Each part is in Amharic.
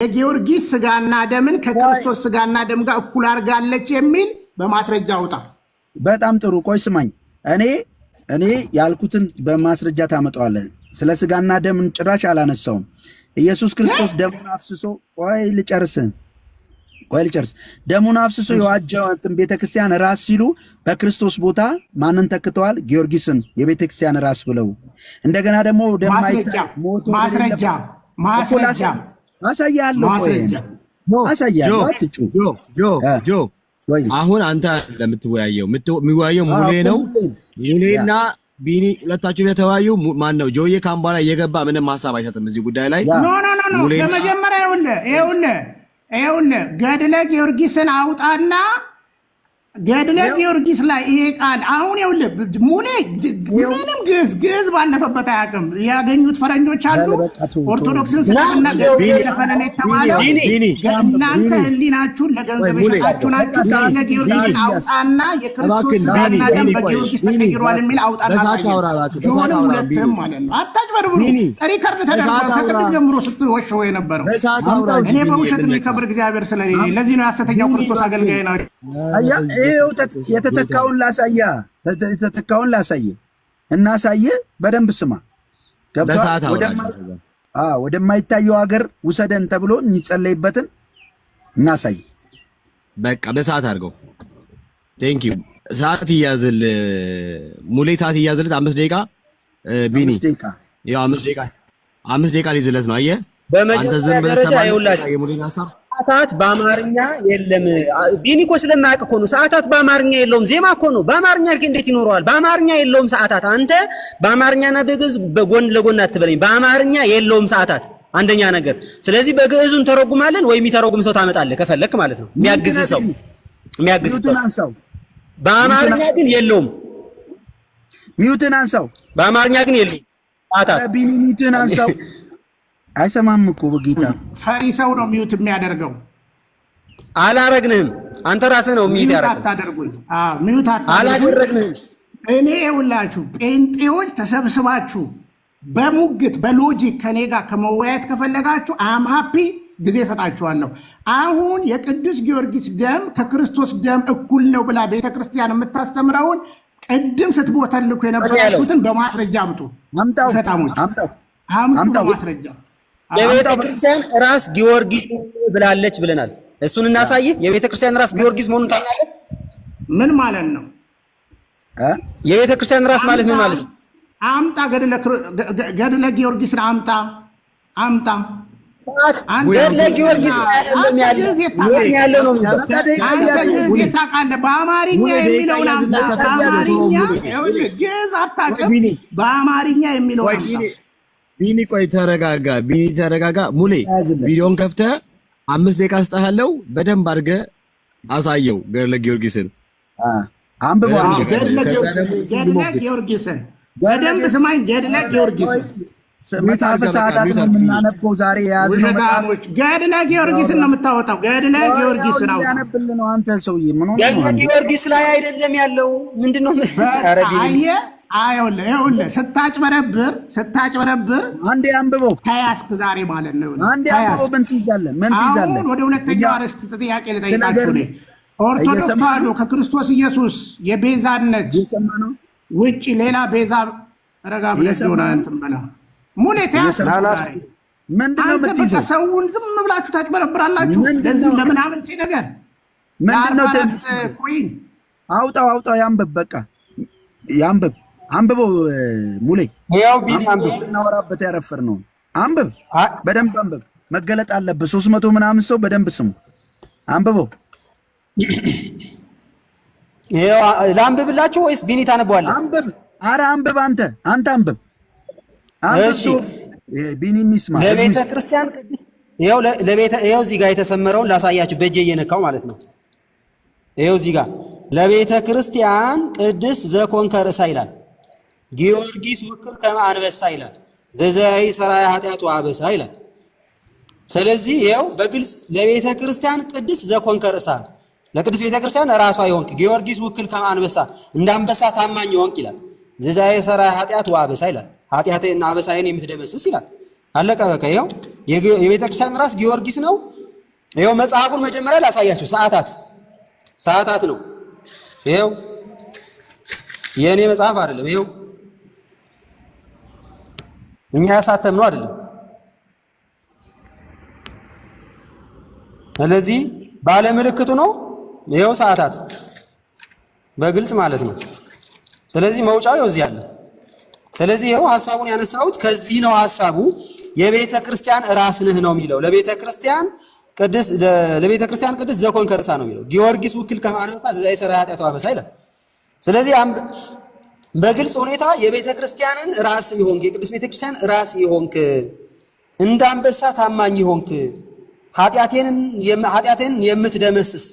የጊዮርጊስ ስጋና ደምን ከክርስቶስ ስጋና ደም ጋር እኩል አርጋለች የሚል በማስረጃ አውጣ። በጣም ጥሩ። ቆይ ስማኝ፣ እኔ ያልኩትን በማስረጃ ታመጣዋለህ። ስለ ስጋና ደም ጭራሽ አላነሳውም። ኢየሱስ ክርስቶስ ደሙን አፍስሶ ቆይ ልጨርስ። ደሙን አፍስሶ የዋጀውን ቤተክርስቲያን ራስ ሲሉ በክርስቶስ ቦታ ማንን ተክተዋል? ጊዮርጊስን የቤተክርስቲያን ራስ ብለው። እንደገና ደግሞ ደማይታ ሞቶ ማስረጃ አሳያለሁ። ጆ አሁን አንተ ለምትወያየው ሙሌ ነው። ሙሌና ቢኒ ሁለታችሁ የተወያዩ ማን ነው? ጆዬ ካምባላ እየገባ ምንም ሐሳብ አይሰጥም እዚህ ጉዳይ ላይ። ኖ ለመጀመሪያ ይኸውልህ ገድለ ጊዮርጊስን አውጣና ገድለ ጊዮርጊስ ላይ ይሄ ቃል አሁን ይኸውልህ ሙሌ ምንም ግዕዝ ባለፈበት አያውቅም። ያገኙት ፈረንጆች አሉ ኦርቶዶክስን ስለና ገድለ የተባለው እናንተ ህሊናችሁን ለገንዘብ የሸጣችሁ ናችሁ። ገድለ ጊዮርጊስን አውጣና የክርስቶስ ስጋና ደም በጊዮርጊስ ተቀይሯል የሚል አውጣና ጆን ሁለትም ማለት ነው። አታጭበርብሩ። ሪከርድ ተደርጓል። ከቅድም ጀምሮ ስትወሸው የነበረው እኔ በውሸት የሚከብር እግዚአብሔር ስለሌለ ለዚህ ነው ያሰተኛው ክርስቶስ አገልጋይ ነው። የተተካውን ላሳየ እናሳየ። በደንብ ስማ። ወደማይታየው ሀገር ውሰደን ተብሎ የሚጸለይበትን እናሳየ። በቃ በሰዓት አድርገው። ቴንክ ዩ። ሰዓት ይያዝል ሙሌ፣ ሰዓት ይያዝለት 5 ደቂቃ። ቢኒ ያው 5 ደቂቃ ሊዝለት ነው። አየህ አንተ ዝም ብለህ ሰማህ የሙሌን ሐሳብ። ሰዓታት በአማርኛ የለም። ቢኒ እኮ ስለማያውቅ እኮ ነው። ሰዓታት በአማርኛ የለውም። ዜማ እኮ ነው። በአማርኛ እንዴት ይኖረዋል? በአማርኛ የለውም ሰዓታት። አንተ በአማርኛና በግዕዝ በጎን ለጎን አትበለኝ። በአማርኛ የለውም ሰዓታት አንደኛ ነገር። ስለዚህ በግዕዙን ተረጉማለን ወይ የሚተረጉም ሰው ታመጣለህ ከፈለክ ማለት ነው። የሚያግዝ ሰው በአማርኛ ግን የለውም። ሚውትን አንሳው። በአማርኛ ግን የለውም ሰዓታት። ቢኒ ሚውትን አንሳው። አይሰማም እኮ በጌታ ፈሪ ሰው ነው ሚውት የሚያደርገው። አላረግንህም። አንተ ራስህ ነው ሚውት ያደርገው። አታደርጉኝ። ሚውት አላደረግንህም። እኔ ሁላችሁ ጴንጤዎች ተሰብስባችሁ በሙግት በሎጂክ ከኔ ጋር ከመወያየት ከፈለጋችሁ አም ሃፒ ጊዜ ሰጣችኋለሁ። አሁን የቅዱስ ጊዮርጊስ ደም ከክርስቶስ ደም እኩል ነው ብላ ቤተክርስቲያን የምታስተምረውን ቅድም ስትቦተልኩ የነበራችሁትን በማስረጃ አምጡ። አምጡ በማስረጃ። የቤተክርስቲያን ራስ ጊዮርጊስ ብላለች ብለናል። እሱን እናሳይህ። የቤተክርስቲያን ራስ ጊዮርጊስ መሆኑን ታውቃለህ? ምን ማለት ነው? የቤተክርስቲያን ራስ ማለት ምን ማለት ነው? አምጣ ገድለ ጊዮርጊስን አምጣ። ገድለ ጊዮርጊስ ያለው ነው። በአማርኛ የሚለውን አምጣ። ግዕዝ አታውቅም። በአማርኛ የሚለውን አምጣ። ቢኒ ቆይ ተረጋጋ። ሙሌ ቪዲዮን ከፍተህ 5 ደቂቃ ስጠሃለው። በደንብ አድርገህ አሳየው ገድለ ጊዮርጊስን። አንብበው። ገድለ ጊዮርጊስን በደንብ ስማኝ። ገድለ ጊዮርጊስን መጽሐፈ ሰዓታት ነው የምናነበው ዛሬ የያዝነው መጽሐፍ። ገድለ ጊዮርጊስን ነው የምታወጣው። ገድለ ጊዮርጊስን አውጣ። ያነብልህ ነው አንተ ሰውዬ። ምን ሆነ? ገድለ ጊዮርጊስ ላይ አይደለም ያለው። ምንድነው? ይኸውልህ ስታጭበረብር አንዴ አንብበው ተያዝክ ዛሬ ማለት ነው። አንዴ አንብበው። ምን ትይዛለህ? አሁን ወደ ሁለተኛው አርዕስት ጥያቄ ልጠይቃችሁ። ኦርቶዶክስ ተዋሕዶ ከክርስቶስ ኢየሱስ የቤዛነት ውጭ ሌላ ቤዛ ረጋ ብለህ ሆነ እንትን በላ ሙሌ ተያዝክ። ምንድነው የምትይዘው? ሰውን ዝም ብላችሁ ታጭበረብራላችሁ። ለዚህ ለምናምን ነገር ምንድነው? ኮይን አውጣው። ያንብብ። በቃ ያንብብ። አንብበው ሙሌ። ያው ቢኒ አንብብ። ስናወራበት ያረፈር ነው። አንብብ፣ በደንብ አንብብ። መገለጥ አለበት። 300 ምናምን ሰው በደንብ ስሙ። አንብበው። ያው ላንብብላችሁ ወይስ ቢኒ ታነበዋለህ? አንብብ። ኧረ አንብብ። አንተ አንብብ። እሺ ቢኒ ሚስማ ለቤተ ክርስቲያን ቅድስት ይኸው እዚህ ጋር የተሰመረውን ላሳያችሁ በእጄ እየነካው ማለት ነው። ይኸው እዚህ ጋር ለቤተ ክርስቲያን ቅድስት ዘኮንከ ርእሳ ይላል። ጊዮርጊስ ወክል ከመ አንበሳ ይላል። ዘዘይ ሰራይ ኃጢአቱ አበሳ ይላል። ስለዚህ ይኸው በግልጽ ለቤተ ክርስቲያን ቅድስት ዘኮንከ ርእሳ፣ ለቅድስት ቤተ ክርስቲያን ራሷ ይሆንክ ጊዮርጊስ ወክል ከመ አንበሳ፣ እንደ አንበሳ ታማኝ ይሆንክ ይላል። ዘዘይ ሰራይ ኃጢአቱ አበሳ ይላል። ኃጢአቴና አበሳዬን የምትደመስስ ይላል አለቀ በቃ። ይኸው የቤተክርስቲያን ራስ ጊዮርጊስ ነው። ይኸው መጽሐፉን መጀመሪያ ላሳያችሁ። ሰዓታት ነው። ይኸው የእኔ መጽሐፍ አይደለም። ይኸው እኛ ያሳተምነው አይደለም። ስለዚህ ባለ ምልክቱ ነው። ይኸው ሰዓታት በግልጽ ማለት ነው። ስለዚህ መውጫው ይኸው እዚህ አለ። ስለዚህ ይኸው ሐሳቡን ያነሳሁት ከዚህ ነው። ሐሳቡ የቤተ ክርስቲያን ራስ ነህ ነው የሚለው። ለቤተ ክርስቲያን ቅድስት ዘኮንከ ርእሳ ነው የሚለው። ጊዮርጊስ ውክል ከማንበሳ ዘዛይ ሰራ ኃጢአቱ አበሳ ይላል። ስለዚህ በግልጽ ሁኔታ የቤተ ክርስቲያንን ራስ ይሆንክ፣ የቅድስት ቤተ ክርስቲያን ራስ ይሆንክ፣ እንዳንበሳ ታማኝ ይሆንክ፣ ኃጢአቴን የምትደመስስ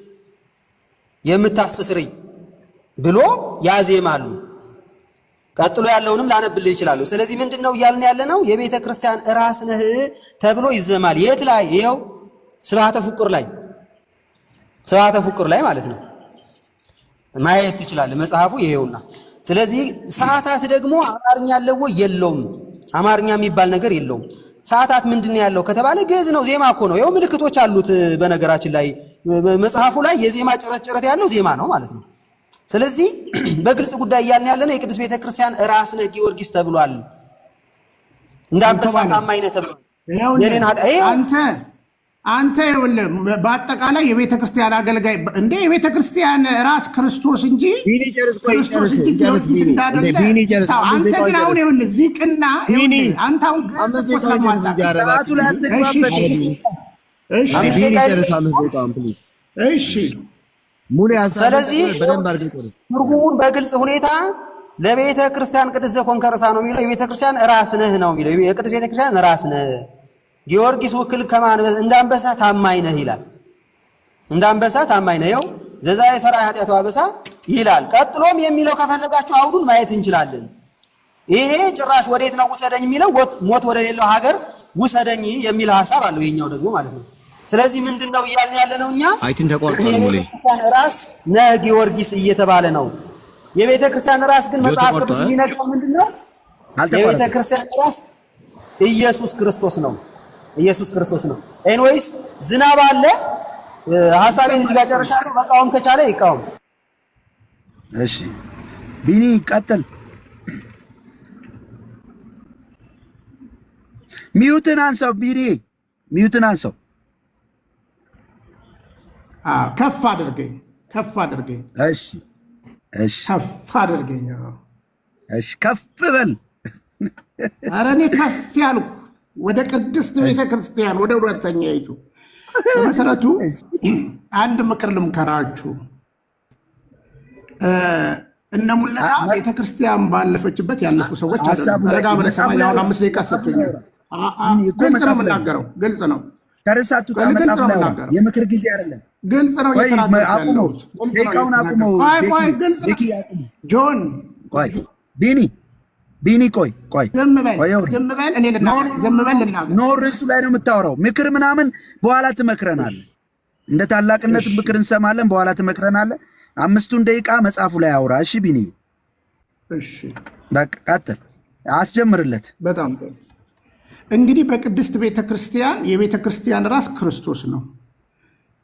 የምታስተስርይ ብሎ ያዜማሉ። ቀጥሎ ያለውንም ላነብልህ ይችላሉ። ስለዚህ ምንድነው እያልን ያለነው? የቤተ ክርስቲያን ራስ ነህ ተብሎ ይዘማል። የት ላይ? ይኸው ስብሐተ ፍቁር ላይ ማለት ነው። ማየት ትችላለህ። መጽሐፉ ይሄውና። ስለዚህ ሰዓታት ደግሞ አማርኛ አለው ወይ? የለውም። አማርኛ የሚባል ነገር የለውም። ሰዓታት ምንድነው ያለው ከተባለ ግዕዝ ነው። ዜማ እኮ ነው። ይኸው ምልክቶች አሉት። በነገራችን ላይ መጽሐፉ ላይ የዜማ ጭረት ያለው ዜማ ነው ማለት ነው። ስለዚህ በግልጽ ጉዳይ እያልን ያለነው የቅድስት ቤተ ክርስቲያን ራስ ነህ ጊዮርጊስ ተብሏል። እንዳንበሳ ታማኝ ነህ ተብሏል። አንተ ይኸውልህ በአጠቃላይ የቤተ ክርስቲያን አገልጋይ እንደ የቤተ ክርስቲያን ራስ ክርስቶስ እንጂ ክርስቶስ እንጂ ጊዮርጊስ እንዳይደለ። አንተ ግን አሁን ይኸውልህ ዚቅና አንተ አሁን እሺ ስለዚህ ትርጉሙን በግልጽ ሁኔታ ለቤተ ክርስቲያን ቅድስት ዘኮንከ ርእሳ ነው የሚለው። የቤተ ክርስቲያን ራስ ነህ ነው የሚለው። የቅድስት ቤተ ክርስቲያን ራስ ነህ ጊዮርጊስ ውክል ከማንበሳ እንዳንበሳ ታማኝ ነህ ይላል። እንዳንበሳ ታማኝ ነህ። ይኸው ዘዛይ ሰራ ኃጢአቱ አበሳ ይላል። ቀጥሎም የሚለው ከፈለጋችሁ አውዱን ማየት እንችላለን። ይሄ ጭራሽ ወዴት ነው ውሰደኝ የሚለው? ሞት ወደ ሌላው ሀገር ውሰደኝ የሚል ሐሳብ አለው ይሄኛው ደግሞ ማለት ነው። ስለዚህ ምንድነው እያልን ያለነው እኛ? የቤተክርስቲያን ራስ ነህ ጊዮርጊስ እየተባለ ነው። የቤተክርስቲያን ራስ ግን መጽሐፍ ቅዱስ የሚነግረው ምንድነው? የቤተክርስቲያን ራስ ኢየሱስ ክርስቶስ ነው። ኢየሱስ ክርስቶስ ነው። ኤንዌይስ ዝናብ አለ። ሐሳቤን እዚህ ጋር ጨርሻለሁ። መቃወም ከቻለ ይቃወም። እሺ ቢኒ ቀጥል። ሚዩትን አንሳው ቢኒ፣ ሚዩትን አንሳው። ከፍ አድርገኝ። እሺ ከፍ አድርገኝ። እሺ ከፍ በል። ኧረ እኔ ከፍ ያልኩ ወደ ቅድስት ቤተ ክርስቲያን ወደ ሁለተኛይቱ። በመሰረቱ አንድ ምክር ልምከራችሁ። እነ ሙለታ ቤተ ክርስቲያን ባለፈችበት ያለፉ ሰዎች ረጋ ብለህ ሰማኝ። አሁን 5 ደቂቃ ሰጥቶኛል። ግልጽ ነው የምናገረው። ግልጽ ነው። ከርሳቱ ከመጽሐፍ ላይ የምክር ጊዜ አይደለም። ግልጽ ነው እየተናገርኩት። ደቂቃውን አቁመው። ግልጽ ነው ጆን። ቢኒ ቆይ ዝም በል። እኔ ዝም በል ልናገር። ኖ ርዕሱ ላይ ነው የምታወራው። ምክር ምናምን በኋላ ትመክረናለህ። እንደ ታላቅነት ምክር እንሰማለን፣ በኋላ ትመክረናለህ። 5ቱን ደቂቃ መጽሐፉ ላይ አውራ። እሺ ቢኒ፣ እሺ በቃ ቀጥል፣ አስጀምርለት። በጣም ጥሩ። እንግዲህ በቅድስት ቤተ ክርስቲያን የቤተ ክርስቲያን ራስ ክርስቶስ ነው።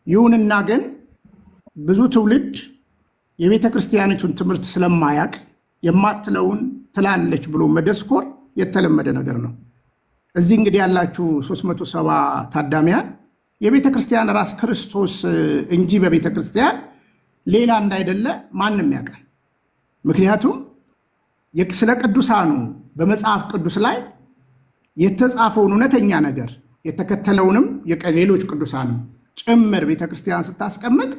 ይሁንና ግን ብዙ ትውልድ የቤተ ክርስቲያኒቱን ትምህርት ስለማያቅ የማትለውን ትላለች ብሎ መደስኮር የተለመደ ነገር ነው። እዚህ እንግዲህ ያላችሁ 370 ታዳሚያን የቤተ ክርስቲያን ራስ ክርስቶስ እንጂ በቤተ ክርስቲያን ሌላ እንዳይደለ ማንም ያውቃል። ምክንያቱም ስለ ቅዱሳኑ በመጽሐፍ ቅዱስ ላይ የተጻፈውን እውነተኛ ነገር የተከተለውንም ሌሎች ቅዱሳንም ጭምር ቤተ ክርስቲያን ስታስቀምጥ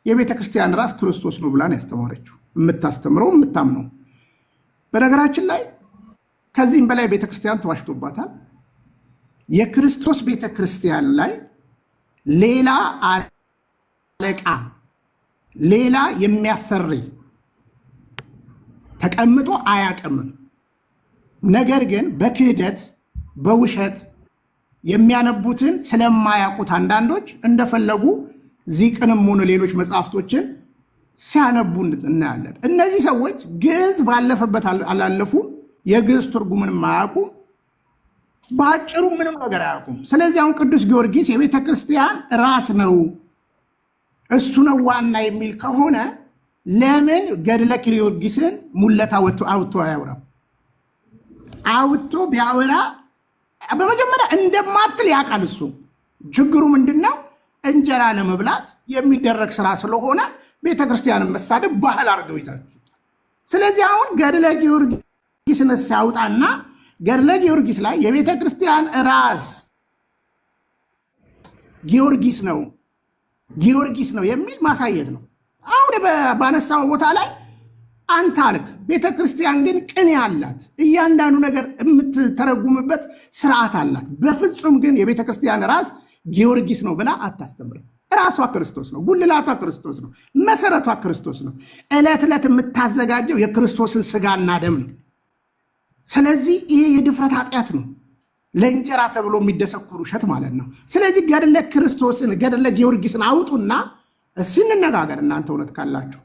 የቤተ ክርስቲያን ራስ ክርስቶስ ነው ብላን ያስተማረችው፣ የምታስተምረው የምታምነው። በነገራችን ላይ ከዚህም በላይ ቤተ ክርስቲያን ተዋሽቶባታል። የክርስቶስ ቤተ ክርስቲያን ላይ ሌላ አለቃ ሌላ የሚያሰሪ ተቀምጦ አያቅምም። ነገር ግን በክህደት በውሸት የሚያነቡትን ስለማያውቁት አንዳንዶች እንደፈለጉ ዚቅንም ሆነ ሌሎች መጽሐፍቶችን ሲያነቡ እናያለን። እነዚህ ሰዎች ግዕዝ ባለፈበት አላለፉም። የግዕዝ ትርጉምን ማያውቁ በአጭሩ ምንም ነገር አያውቁም። ስለዚህ አሁን ቅዱስ ጊዮርጊስ የቤተ ክርስቲያን ራስ ነው እሱ ነው ዋና የሚል ከሆነ ለምን ገድለ ጊዮርጊስን ሙለታ አውጥቶ አያወራም? አውጥቶ ቢያወራ በመጀመሪያ እንደማትል ያውቃል እሱ። ችግሩ ምንድነው? እንጀራ ለመብላት የሚደረግ ስራ ስለሆነ ቤተክርስቲያንን መሳደብ ባህል አድርገው ይዛል። ስለዚህ አሁን ገድለ ጊዮርጊስን ሲያውጣና ገድለ ጊዮርጊስ ላይ የቤተ ክርስቲያን ራስ ጊዮርጊስ ነው የሚል ማሳየት ነው። አሁን ባነሳው ቦታ ላይ አንተ አልክ። ቤተ ክርስቲያን ግን ቅኔ አላት፣ እያንዳንዱ ነገር የምትተረጉምበት ስርዓት አላት። በፍጹም ግን የቤተ ክርስቲያን ራስ ጊዮርጊስ ነው ብላ አታስተምርም። ራሷ ክርስቶስ ነው፣ ጉልላቷ ክርስቶስ ነው፣ መሰረቷ ክርስቶስ ነው። ዕለት ዕለት የምታዘጋጀው የክርስቶስን ስጋና ደም ነው። ስለዚህ ይሄ የድፍረት ኃጢአት ነው፣ ለእንጀራ ተብሎ የሚደሰኩር ውሸት ማለት ነው። ስለዚህ ገድለ ክርስቶስን ገድለ ጊዮርጊስን አውጡና እንነጋገር እናንተ እውነት ካላችሁ።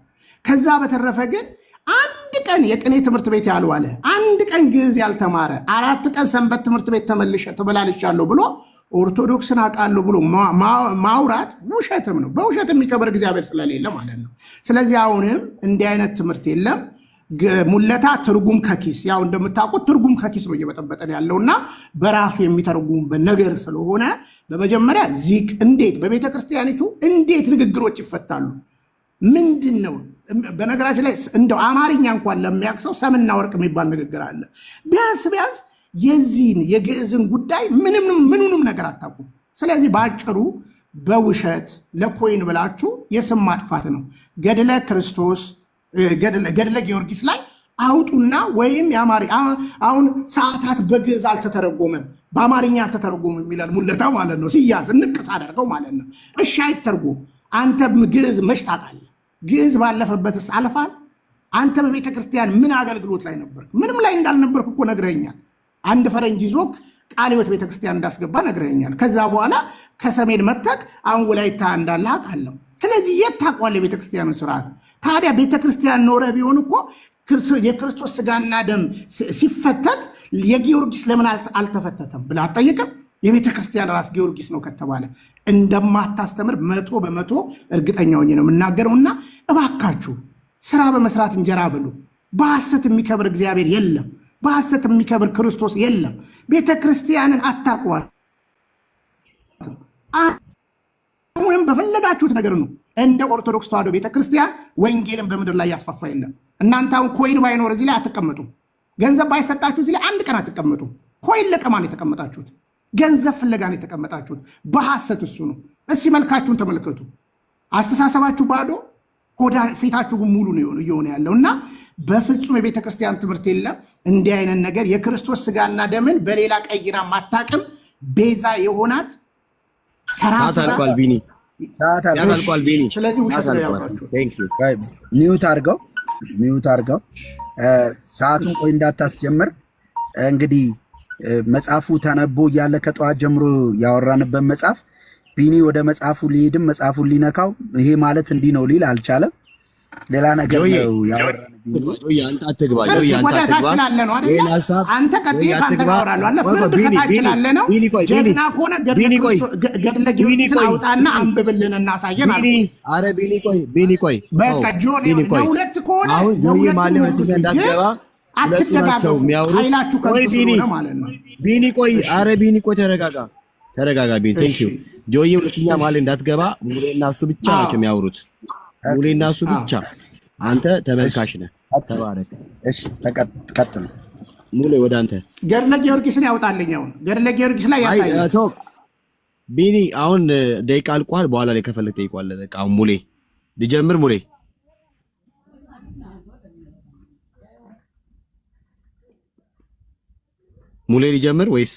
ከዛ በተረፈ ግን አንድ ቀን የቅኔ ትምህርት ቤት ያልዋለ፣ አንድ ቀን ግዕዝ ያልተማረ፣ 4 ቀን ሰንበት ትምህርት ቤት ተመላልሻለሁ ብሎ ኦርቶዶክስን አውቃለሁ ብሎ ማውራት ውሸትም ነው። በውሸት የሚከበር እግዚአብሔር ስለሌለ ማለት ነው። ስለዚህ አሁንም እንዲህ አይነት ትምህርት የለም። ሙለታ ትርጉም ከኪስ፣ ያው እንደምታውቁት ትርጉም ከኪስ ነው እየበጠበጠን ያለውና በራሱ የሚተረጉሙበት ነገር ስለሆነ በመጀመሪያ ዚቅ እንዴት በቤተ ክርስቲያኒቱ እንዴት ንግግሮች ይፈታሉ? ምንድን ነው? በነገራችን ላይ እንደው አማርኛ እንኳን ለሚያውቅ ሰው ሰምና ወርቅ የሚባል ንግግር አለ። ቢያንስ የዚህን የግዕዝን ጉዳይ ምኑንም ነገር አታውቁም። ስለዚህ በአጭሩ በውሸት ለኮይን ብላችሁ የስም ማጥፋት ነው። ገድለ ክርስቶስ ገድለ ጊዮርጊስ ላይ አውጡና ወይም አሁን ሰዓታት በግዕዝ አልተተረጎመም በአማርኛ አልተተረጎመም የሚላል ሙለታ ማለት ነው። ሲያዝ እንቅስ አደርገው ማለት ነው። እሺ አይተርጎም። አንተ ግዕዝ መች ታውቃለህ? ግዕዝ ባለፈበትስ አልፋል። አንተ በቤተ ክርስቲያን ምን አገልግሎት ላይ ነበርክ? ምንም ላይ እንዳልነበርክ እኮ ነግረኛል። አንድ ፈረንጅ ዞክ ቃለ ሕይወት ቤተክርስቲያን እንዳስገባ ነግረኛል። ከዛ በኋላ ከሰሜን መተክ አሁን ወላይታ እንዳለ አውቃለሁ። ስለዚህ የት ታውቀዋለህ የቤተክርስቲያኑ ስርዓት? ታዲያ ቤተክርስቲያን ኖረ ቢሆን እኮ የክርስቶስ ስጋና ደም ሲፈተት የጊዮርጊስ ለምን አልተፈተተም ብለህ አትጠይቅም? የቤተክርስቲያን ራስ ጊዮርጊስ ነው ከተባለ እንደማታስተምር 100% እርግጠኛ ሆኜ ነው የምናገረውና እባካችሁ ስራ በመስራት እንጀራ ብሉ። በሐሰት የሚከብር እግዚአብሔር የለም። በሐሰት የሚከብር ክርስቶስ የለም። ቤተክርስቲያንን አታቋት። አሁንም በፈለጋችሁት ነገር ነው። እንደ ኦርቶዶክስ ተዋሕዶ ቤተክርስቲያን ወንጌልን በምድር ላይ ያስፋፋ የለም። እናንተ አሁን ኮይን ባይኖር እዚህ ላይ አትቀመጡም። ገንዘብ ባይሰጣችሁ እዚህ ላይ አንድ ቀን አትቀመጡም። ኮይን ለቀማን የተቀመጣችሁት፣ ገንዘብ ፍለጋን የተቀመጣችሁት በሐሰት እሱ ነው። እስኪ መልካችሁን ተመልከቱ። አስተሳሰባችሁ ባዶ፣ ሆዳ ፊታችሁ ሙሉ ነው እየሆነ ያለው እና በፍጹም የቤተ ክርስቲያን ትምህርት የለም። እንዲህ አይነት ነገር የክርስቶስ ስጋና ደምን በሌላ ቀይራ ማታቅም ቤዛ የሆናት ታልቋል። ቢኒ ታልቋል። ቢኒ ስለዚህ ውሸት ነው ያውቃችሁ። ሚዩት አድርገው ሰዓቱን ቆይ እንዳታስጀምር። እንግዲህ መጽሐፉ ተነቦ እያለ ከጠዋት ጀምሮ ያወራንበት መጽሐፍ ቢኒ ወደ መጽሐፉ ሊሄድም መጽሐፉን ሊነካው ይሄ ማለት እንዲህ ነው ሊል አልቻለም። ሌላ ነገር ነው ያወራን። አንተ አትግባ፣ አንተ ቀጥታ ካንተ ጋራሉ አለ ፍርድ ከታችላለ ነው። ጀግና ከሆነ ገድለ ጊዮርጊስን አውጣና አንብብልን እናሳየን አለ። አረ ቢኒ ቆይ በቃ ጆኒ ለሁለት ከሆነ ለሁለት ማለት እንዳትገባ አትተጋገፉ። ኃይላችሁ ከሱ ነው ማለት ነው። ቢኒ ቆይ፣ አረ ቢኒ ቆይ፣ ተረጋጋ ቢኒ። ቴንክ ዩ ጆዬ። ሁለተኛ ማለት እንዳትገባ። ሙሌና እሱ ብቻ ናቸው የሚያወሩት። ሙሌና እሱ ብቻ። አንተ ተመልካች ነህ። ተባረክ። እሺ ተቀጥል። ሙሌ ወደ አንተ ገድለ ጊዮርጊስን ያውጣልኝ። አሁን ገድለ ጊዮርጊስ ላይ ያሳያል። ቢኒ አሁን ደቂቃ አልቋል። በኋላ ላይ ከፈለክ ጠይቋል። በቃ ሙሌ ሊጀምር። ሙሌ ሊጀምር ወይስ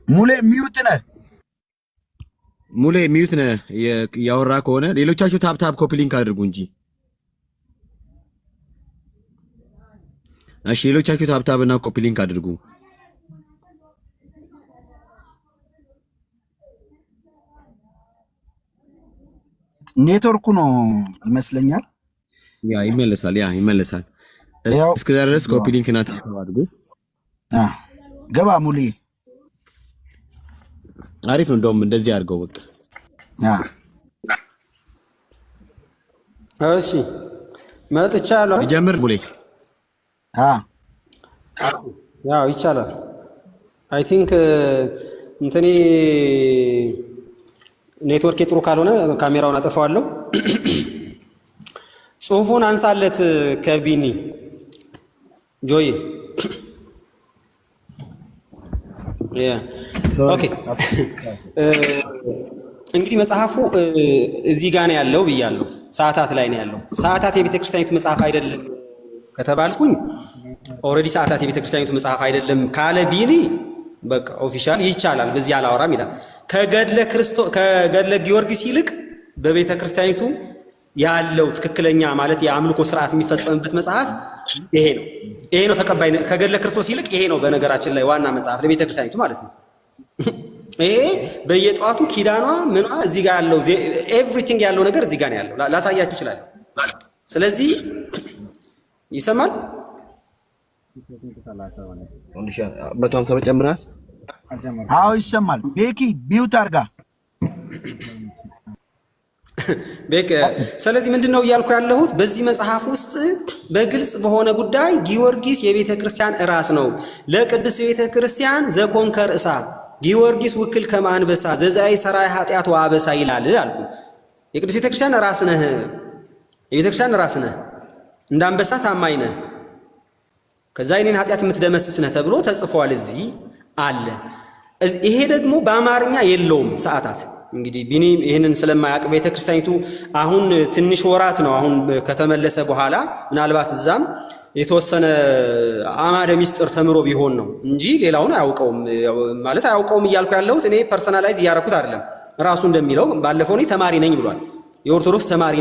ሙሌ ሚዩት ነህ? ሙሌ ሚዩት ነህ። ያወራ ከሆነ ሌሎቻችሁ ታፕ ኮፒ ሊንክ አድርጉ እንጂ። እሺ ሌሎቻችሁ ታፕ እና ኮፒ ሊንክ አድርጉ። ኔትወርኩ ነው ይመስለኛል። ይመለሳል። እስከዛ ድረስ ኮፒ ሊንክ እና ታፕ አድርጉ። ገባ ሙሌ አሪፍ ነው። እንደውም እንደዚህ አድርገው በቃ። እሺ መጥቻለሁ። ጀምር ሙሌ። ያው ይቻላል። አይ ቲንክ እንትኔ ኔትወርክ ጥሩ ካልሆነ ካሜራውን አጠፋዋለሁ። ጽሁፉን አንሳለት ከቢኒ ጆይ። ኦኬ እንግዲህ መጽሐፉ እዚህ ጋር ነው ያለው ብያለሁ። ሰዓታት ላይ ነው ያለው። ሰዓታት የቤተ ክርስቲያኒቱ መጽሐፍ አይደለም ከተባልኩኝ ኦልሬዲ ሰዓታት የቤተ ክርስቲያኒቱ መጽሐፍ አይደለም ካለ ቢኒ በቃ ኦፊሻል ይቻላል፣ በዚህ አላወራም ይላል። ከገድለ ጊዮርጊስ ይልቅ በቤተ ክርስቲያኒቱ ያለው ትክክለኛ ማለት የአምልኮ ስርዓት የሚፈጸምበት መጽሐፍ ይሄ ነው ተቀባይነት። ከገድለ ክርስቶስ ይልቅ ይሄ ነው በነገራችን ላይ ዋና መጽሐፍ ለቤተ ክርስቲያኒቱ ማለት ነው። ይሄ በየጧቱ ኪዳኗ ምኗ እዚህ ጋር ያለው ኤቭሪቲንግ ያለው ነገር እዚህ ጋር ነው ያለው። ላሳያችሁ ይችላል። ስለዚህ ይሰማል። 150 ጨምራል። አዎ ይሰማል። ቤኪ ቢውት አርጋ ቤክ። ስለዚህ ምንድነው እያልኩ ያለሁት በዚህ መጽሐፍ ውስጥ በግልጽ በሆነ ጉዳይ ጊዮርጊስ የቤተ ክርስቲያን ራስ ነው። ለቅድስት ቤተ ክርስቲያን ዘኮንከ ርእሳ ጊዮርጊስ ውክል ከማንበሳ ዘዛይ ሰራይ ኃጢአት ወአበሳ ይላል አልኩ። የቅድስት ቤተ ክርስቲያን ራስ ነህ፣ የቤተ ክርስቲያን ራስ ነህ፣ እንዳንበሳ ታማኝ ነህ፣ ከዛ የኔን ኃጢአት የምትደመስስ ነህ ተብሎ ተጽፏል። እዚህ አለ። ይሄ ደግሞ በአማርኛ የለውም ሰዓታት። እንግዲህ ቢኒ ይህንን ስለማያውቅ ቤተ ክርስቲያኒቱ አሁን ትንሽ ወራት ነው አሁን ከተመለሰ በኋላ ምናልባት እዛም የተወሰነ አማደ ሚስጥር ተምሮ ቢሆን ነው እንጂ ሌላውን አያውቀውም። ማለት አያውቀውም እያልኩ ያለሁት እኔ ፐርሰናላይዝ እያደረኩት አይደለም። ራሱ እንደሚለው ባለፈው እኔ ተማሪ ነኝ ብሏል። የኦርቶዶክስ ተማሪ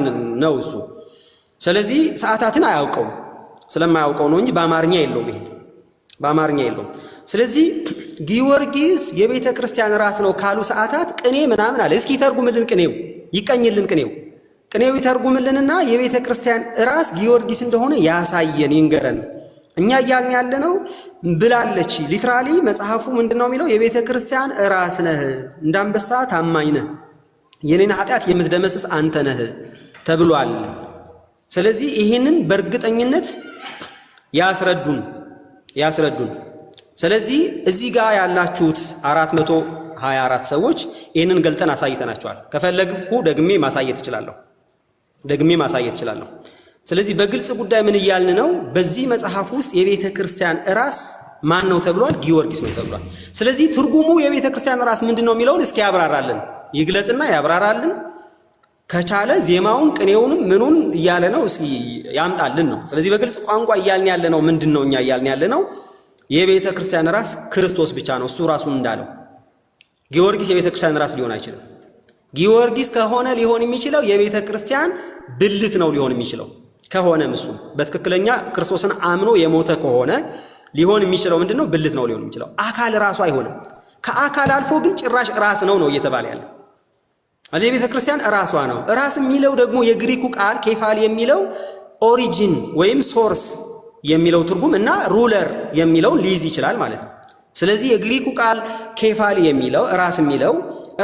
ነው እሱ። ስለዚህ ሰዓታትን አያውቀውም። ስለማያውቀው ነው እንጂ በአማርኛ የለውም። ይሄ በአማርኛ የለውም። ስለዚህ ጊዮርጊስ የቤተ ክርስቲያን ራስ ነው ካሉ ሰዓታት ቅኔ ምናምን አለ። እስኪ ይተርጉምልን፣ ቅኔው ይቀኝልን፣ ቅኔው ይተርጉምልንና የቤተ ክርስቲያን ራስ ጊዮርጊስ እንደሆነ ያሳየን፣ ይንገረን። እኛ እያልን ያለነው ብላለች። ሊትራሊ መጽሐፉ ምንድነው የሚለው? የቤተ ክርስቲያን ራስ ነህ፣ እንዳንበሳ ታማኝ ነህ፣ የኔን ኃጢአት የምትደመስስ አንተ ነህ ተብሏል። ስለዚህ ይህንን በእርግጠኝነት ያስረዱን። ስለዚህ እዚህ ጋር ያላችሁት 424 ሰዎች ይህንን ገልጠን አሳይተናቸዋል። ከፈለግኩ ደግሜ ማሳየት እችላለሁ። ስለዚህ በግልጽ ጉዳይ ምን እያልን ነው? በዚህ መጽሐፍ ውስጥ የቤተ ክርስቲያን ራስ ማን ነው ተብሏል? ጊዮርጊስ ነው ተብሏል። ስለዚህ ትርጉሙ የቤተ ክርስቲያን ራስ ምንድን ነው የሚለውን እስኪ ያብራራልን፣ ይግለጥና ያብራራልን። ከቻለ ዜማውን ቅኔውንም ምኑን እያለ ነው እስኪ ያምጣልን ነው። ስለዚህ በግልጽ ቋንቋ እያልን ያለ ነው ምንድን ነው? እኛ እያልን ያለ ነው የቤተ ክርስቲያን ራስ ክርስቶስ ብቻ ነው። እሱ ራሱን እንዳለው ጊዮርጊስ የቤተ ክርስቲያን ራስ ሊሆን አይችልም። ጊዮርጊስ ከሆነ ሊሆን የሚችለው የቤተ ክርስቲያን ብልት ነው ሊሆን የሚችለው ከሆነም እሱ በትክክለኛ ክርስቶስን አምኖ የሞተ ከሆነ ሊሆን የሚችለው ምንድነው? ብልት ነው ሊሆን የሚችለው። አካል ራሱ አይሆንም። ከአካል አልፎ ግን ጭራሽ ራስ ነው እየተባለ ያለ አለ። የቤተ ክርስቲያን ራሷ ነው። ራስ የሚለው ደግሞ የግሪኩ ቃል ኬፋል የሚለው ኦሪጂን ወይም ሶርስ የሚለው ትርጉም እና ሩለር የሚለውን ሊይዝ ይችላል ማለት ነው። ስለዚህ የግሪኩ ቃል ኬፋል የሚለው ራስ የሚለው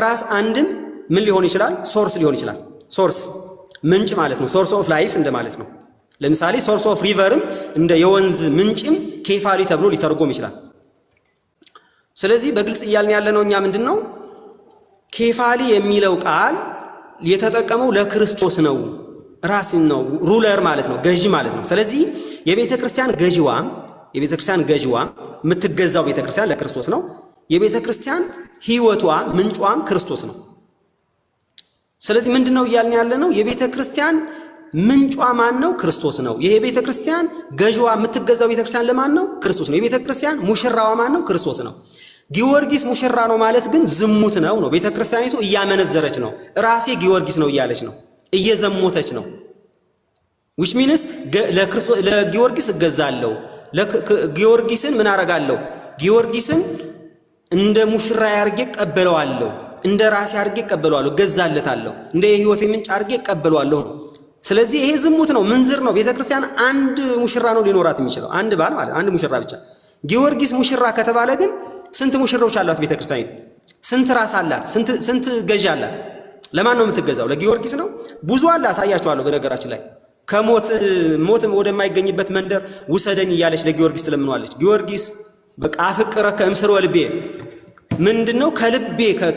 ራስ አንድም ምን ሊሆን ይችላል? ሶርስ ሊሆን ይችላል። ሶርስ ምንጭ ማለት ነው። ሶርስ ኦፍ ላይፍ እንደማለት ነው። ለምሳሌ ሶርስ ኦፍ ሪቨርም እንደ የወንዝ ምንጭም ኬፋሊ ተብሎ ሊተረጎም ይችላል። ስለዚህ በግልጽ እያልን ያለነው እኛ ምንድነው? ኬፋሊ የሚለው ቃል የተጠቀመው ለክርስቶስ ነው። ራስ ነው፣ ሩለር ማለት ነው፣ ገዢ ማለት ነው። ስለዚህ የቤተ ክርስቲያን ገዢዋ የምትገዛው ቤተ ክርስቲያን ለክርስቶስ ነው። የቤተ ክርስቲያን ሕይወቷ ምንጯም ክርስቶስ ነው። ስለዚህ ምንድነው እያልን ያለነው? የቤተ ክርስቲያን ምንጯ ማን ነው? ክርስቶስ ነው። ይሄ ቤተ ክርስቲያን ገዢዋ የምትገዛው ቤተ ክርስቲያን ለማን ነው? ክርስቶስ ነው። የቤተ ክርስቲያን ሙሽራዋ ማን ነው? ክርስቶስ ነው። ጊዮርጊስ ሙሽራ ነው ማለት ግን ዝሙት ነው። ቤተ ክርስቲያኒቱ እያመነዘረች ነው። ራሴ ጊዮርጊስ ነው እያለች ነው፣ እየዘሞተች ነው። which means ለጊዮርጊስ እገዛለሁ፣ ጊዮርጊስን ምን አረጋለሁ? ጊዮርጊስን እንደ ሙሽራ ያርጌ ቀበለዋለሁ እንደ ራሴ አድርጌ እቀበለዋለሁ፣ ገዛለታለሁ፣ እንደ የህይወቴ ምንጭ አድርጌ እቀበለዋለሁ። ስለዚህ ይሄ ዝሙት ነው፣ ምንዝር ነው። ቤተክርስቲያን አንድ ሙሽራ ነው ሊኖራት የሚችለው፣ አንድ ባል ማለት አንድ ሙሽራ ብቻ። ጊዮርጊስ ሙሽራ ከተባለ ግን ስንት ሙሽሮች አሏት ቤተክርስቲያን? ስንት ራስ አላት? ስንት ገዢ አላት? ለማን ነው የምትገዛው? ለጊዮርጊስ ነው? ብዙ አለ፣ አሳያችኋለሁ። በነገራችን ላይ ሞት ወደማይገኝበት መንደር ውሰደኝ እያለች ለጊዮርጊስ ትለምነዋለች። ጊዮርጊስ በቃ አፍቅረ ከእምስር ወልቤ ምንድነው?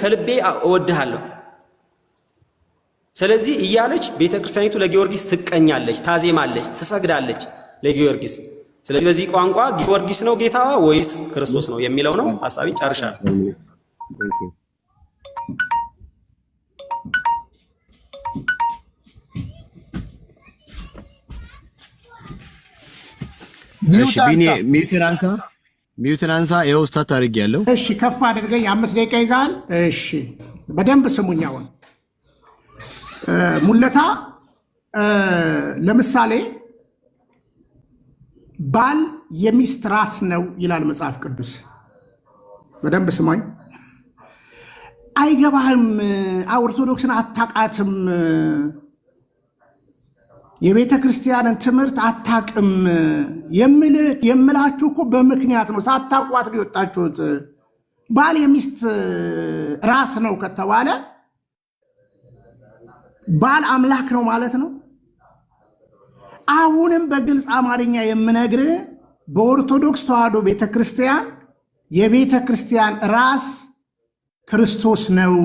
ከልቤ እወድሃለሁ። ስለዚህ እያለች ቤተክርስቲያኒቱ ለጊዮርጊስ ትቀኛለች፣ ታዜማለች፣ ትሰግዳለች ለጊዮርጊስ። ስለዚህ በዚህ ቋንቋ ጊዮርጊስ ነው ጌታዋ ወይስ ክርስቶስ ነው የሚለው ነው። ሐሳቢ ጨርሻለሁ። እሺ ቢኒ ሚውትን አንሳ። ይኸው ስታት አድርጌያለሁ። እሺ ከፍ አድርገኝ። 5 ደቂቃ ይዛል። እሺ በደንብ ስሙኝ። አሁን ሙለታ ለምሳሌ ባል የሚስት ራስ ነው ይላል መጽሐፍ ቅዱስ። በደንብ ስማኝ። አይገባህም፣ ኦርቶዶክስን አታቃትም፣ የቤተ ክርስቲያንን ትምህርት አታቅም የምላችሁ እኮ በምክንያት ነው። ሳታቋት ነው የወጣችሁት። ባል የሚስት ራስ ነው ከተባለ ባል አምላክ ነው ማለት ነው። አሁንም በግልጽ አማርኛ የምነግር በኦርቶዶክስ ተዋሕዶ ቤተክርስቲያን የቤተ ክርስቲያን ራስ ክርስቶስ ነው።